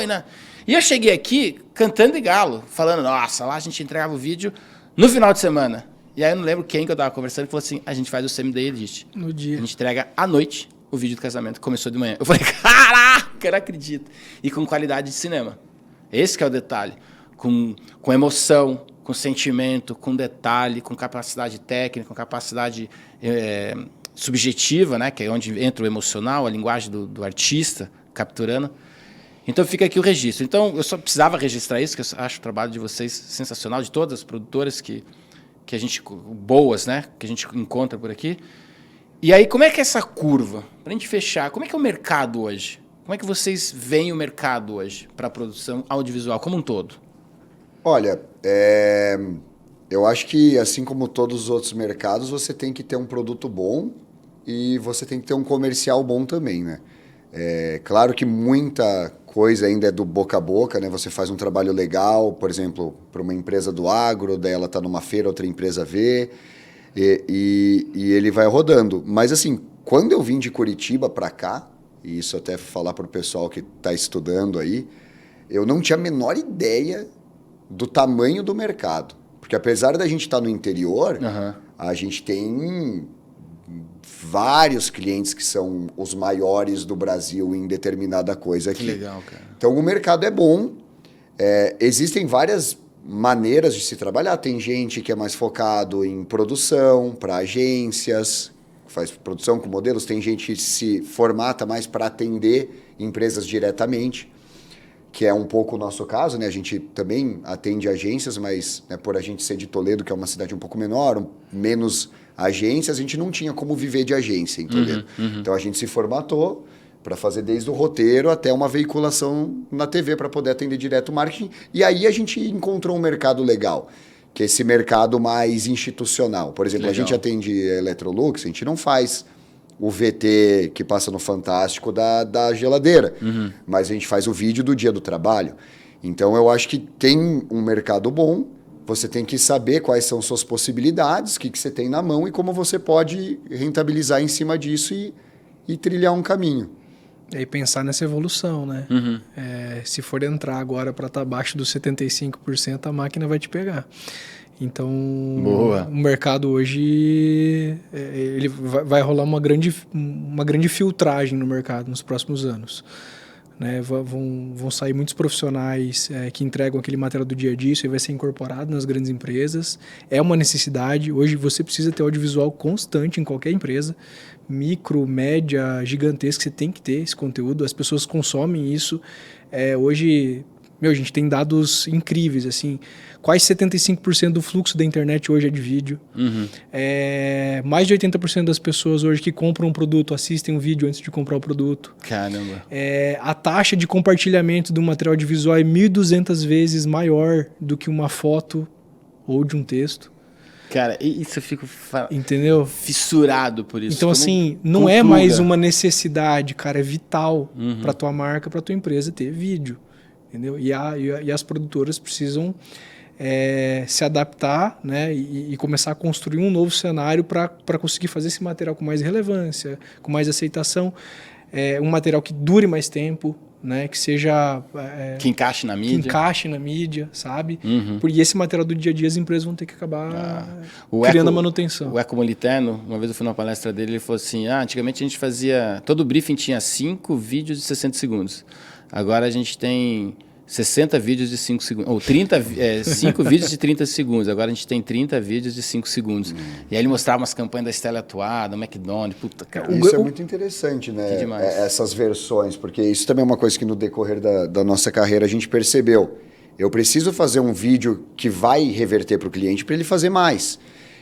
E eu cheguei aqui cantando de galo, falando, nossa, lá a gente entregava o vídeo no final de semana. E aí eu não lembro quem que eu estava conversando, que falou assim, a gente faz o same-day edit. No dia. A gente entrega à noite o vídeo do casamento, começou de manhã. Eu falei, caraca, eu não acredito. E com qualidade de cinema. Esse que é o detalhe. Com emoção, com sentimento, com detalhe, com capacidade técnica, com capacidade subjetiva, né, que é onde entra o emocional, a linguagem do artista capturando. Então fica aqui o registro. Então eu só precisava registrar isso, que eu acho o trabalho de vocês sensacional, de todas as produtoras que a gente boas, né, que a gente encontra por aqui. E aí como é que é essa curva? Para a gente fechar, como é que é o mercado hoje? Como é que vocês veem o mercado hoje para a produção audiovisual como um todo? Olha, eu acho que, assim como todos os outros mercados, você tem que ter um produto bom e você tem que ter um comercial bom também, né? Claro que muita coisa ainda é do boca a boca, né? Você faz um trabalho legal, por exemplo, para uma empresa do agro, daí ela está numa feira, outra empresa vê, e ele vai rodando. Mas, assim, quando eu vim de Curitiba para cá, e isso até falar para o pessoal que está estudando aí, eu não tinha a menor ideia do tamanho do mercado. Porque apesar da gente estar no interior, a gente tem vários clientes que são os maiores do Brasil em determinada coisa aqui. Que legal, cara. Então o mercado é bom. Existem várias maneiras de se trabalhar. Tem gente que é mais focado em produção, para agências, faz produção com modelos. Tem gente que se formata mais para atender empresas diretamente, que é um pouco o nosso caso, né? A gente também atende agências, mas por a gente ser de Toledo, que é uma cidade um pouco menor, menos agências, a gente não tinha como viver de agência em Toledo. Então a gente se formatou para fazer desde o roteiro até uma veiculação na TV para poder atender direto o marketing. E aí a gente encontrou um mercado legal, que é esse mercado mais institucional. Por exemplo, a gente atende Electrolux, a gente não faz o VT que passa no Fantástico da geladeira, mas a gente faz o vídeo do dia do trabalho. Então, eu acho que tem um mercado bom, você tem que saber quais são suas possibilidades, o que você tem na mão e como você pode rentabilizar em cima disso e trilhar um caminho. E aí pensar nessa evolução, né? Se for entrar agora para estar abaixo dos 75%, a máquina vai te pegar. Então, o mercado hoje ele vai rolar uma grande filtragem no mercado nos próximos anos. Né? Vão sair muitos profissionais que entregam aquele material do dia a dia, isso aí vai ser incorporado nas grandes empresas. É uma necessidade. Hoje você precisa ter audiovisual constante em qualquer empresa. Micro, média, gigantesca, você tem que ter esse conteúdo. As pessoas consomem isso. Hoje, a gente tem dados incríveis, assim. Quase 75% do fluxo da internet hoje é de vídeo. Mais de 80% das pessoas hoje que compram um produto assistem um vídeo antes de comprar o produto. Caramba. A taxa de compartilhamento do material audiovisual é 1.200 vezes maior do que uma foto ou de um texto. Cara, isso eu fico entendeu? Fissurado por isso. Então, assim, não é mais uma necessidade, cara, é vital para tua marca, para tua empresa ter vídeo. Entendeu? E as produtoras precisam se adaptar, né, e começar a construir um novo cenário para conseguir fazer esse material com mais relevância, com mais aceitação, um material que dure mais tempo, né, que seja... que encaixe na mídia. Que encaixe na mídia, sabe? Porque esse material do dia a dia as empresas vão ter que acabar criando a manutenção. O Eco Moliterno, uma vez eu fui numa palestra dele, ele falou assim, antigamente a gente fazia... Todo briefing tinha 5 vídeos de 60 segundos. Agora a gente tem 60 vídeos de 5 segundos, ou 5 vídeos de 30 segundos. Agora a gente tem 30 vídeos de 5 segundos. E aí ele mostrava umas campanhas da Stella Atuada, do McDonald's, puta, cara. Isso é muito interessante, né? Essas versões, porque isso também é uma coisa que no decorrer da nossa carreira a gente percebeu. Eu preciso fazer um vídeo que vai reverter para o cliente para ele fazer mais.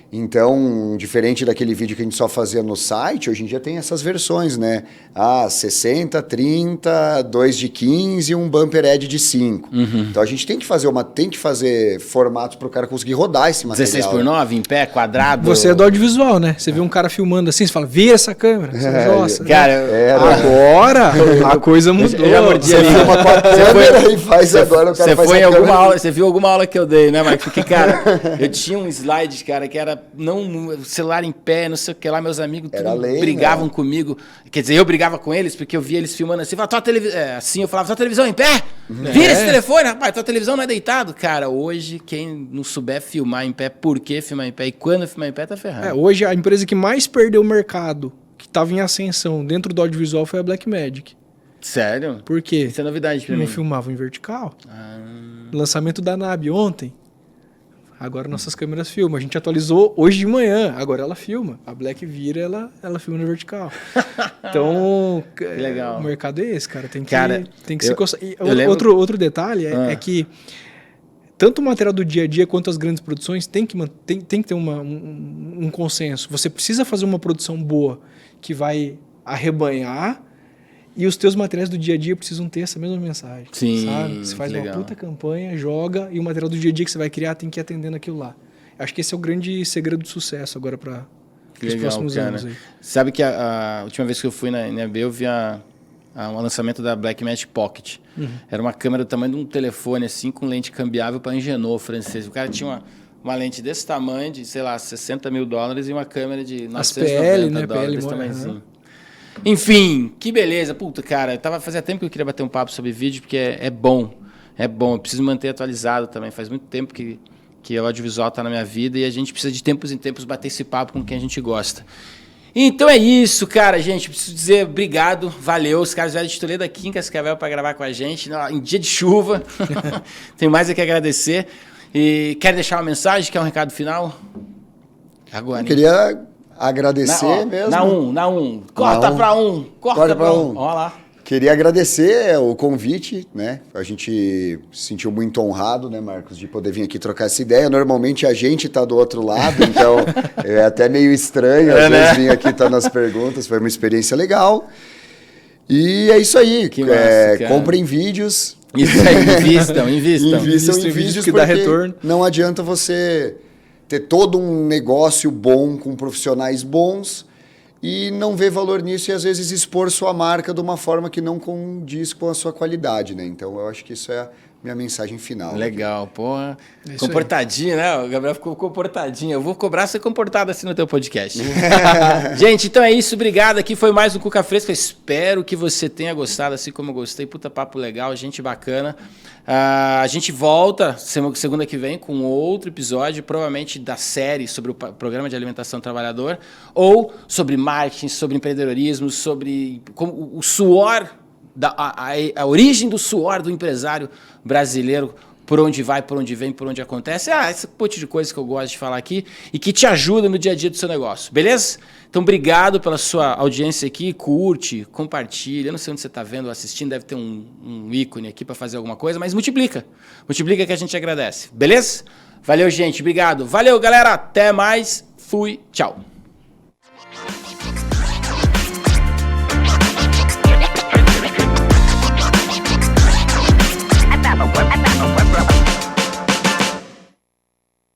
Então, diferente daquele vídeo que a gente só fazia no site, hoje em dia tem essas versões, né? 60, 30, 2 de 15 e um bumper edge de 5. Então a gente tem que fazer formatos para o cara conseguir rodar esse material. 16:9, em pé, quadrado. Você é do audiovisual, né? Você vê um cara filmando assim, você fala, vira essa câmera. Nossa, cara, agora a coisa mudou. Eu já mordi ali. Você filma com a câmera e faz agora o cara faz a câmera. Aula, você viu alguma aula que eu dei, né, Marcos? Porque, cara, eu tinha um slide, cara, que era celular em pé, não sei o que lá, meus amigos brigavam comigo. Quer dizer, eu brigava com eles, porque eu via eles filmando assim, assim eu falava, tua televisão em pé? Vira esse telefone, rapaz, tua televisão não é deitado. Cara, hoje, quem não souber filmar em pé, por que filmar em pé e quando filmar em pé, tá ferrado. Hoje, a empresa que mais perdeu o mercado, que estava em ascensão dentro do audiovisual, foi a Blackmagic. Sério? Por quê? Isso é novidade pra mim. Não filmavam em vertical. Lançamento da NAB ontem. Agora nossas câmeras filmam. A gente atualizou hoje de manhã. Agora ela filma. A Black vira, ela filma na vertical. Então, legal. O mercado é esse, cara. Tem que se coçar. E outro detalhe é que tanto o material do dia a dia quanto as grandes produções tem que ter um consenso. Você precisa fazer uma produção boa que vai arrebanhar. E os teus materiais do dia a dia precisam ter essa mesma mensagem. Sim, sabe? Você faz uma puta campanha, joga, e o material do dia a dia que você vai criar tem que ir atendendo aquilo lá. Acho que esse é o grande segredo do sucesso agora para os próximos anos. Aí. Sabe que a última vez que eu fui na NAB, eu vi um lançamento da Blackmagic Pocket. Era uma câmera do tamanho de um telefone, assim, com lente cambiável para Ingenieux francês. O cara tinha uma lente desse tamanho, de, sei lá, $60 mil, e uma câmera de $990, desse tamanhozinho. Enfim, que beleza. Puta, cara, fazia tempo que eu queria bater um papo sobre vídeo, porque é bom. É bom, eu preciso manter atualizado também. Faz muito tempo que o audiovisual está na minha vida e a gente precisa de tempos em tempos bater esse papo com quem a gente gosta. Então é isso, cara, gente. Preciso dizer obrigado, valeu. Os caras vieram de Toledo aqui em Cascavel para gravar com a gente, em dia de chuva. Tem mais a que agradecer. E quer deixar uma mensagem? Quer um recado final? Agora, eu queria agradecer mesmo. Na um. Corta para um. Corta para um. Olha lá. Queria agradecer o convite, né? A gente se sentiu muito honrado, né, Marcos, de poder vir aqui trocar essa ideia. Normalmente a gente está do outro lado, então é até meio estranho às vezes vir aqui estar nas perguntas. Foi uma experiência legal. E é isso aí. Que massa, comprem vídeos, Isso aí, invistam. Invistam em vídeos que dá retorno. Não adianta você ter todo um negócio bom com profissionais bons e não ver valor nisso e às vezes expor sua marca de uma forma que não condiz com a sua qualidade, né? Então eu acho que isso é a minha mensagem final. Legal, porra. É isso Comportadinho, né? O Gabriel ficou comportadinho. Eu vou cobrar ser comportado assim no teu podcast. Gente, então é isso. Obrigado. Aqui foi mais um Cuca Fresca. Espero que você tenha gostado, assim como eu gostei. Puta papo legal, gente bacana. A gente volta segunda que vem com outro episódio, provavelmente da série sobre o Programa de Alimentação do Trabalhador, ou sobre marketing, sobre empreendedorismo, sobre como o suor, a origem do suor do empresário brasileiro, por onde vai, por onde vem, por onde acontece. Esse monte de coisa que eu gosto de falar aqui e que te ajuda no dia a dia do seu negócio, beleza? Então, obrigado pela sua audiência aqui. Curte, compartilha. Eu não sei onde você está vendo ou assistindo, deve ter um ícone aqui para fazer alguma coisa, mas multiplica. Multiplica que a gente agradece, beleza? Valeu, gente. Obrigado. Valeu, galera. Até mais. Fui. Tchau.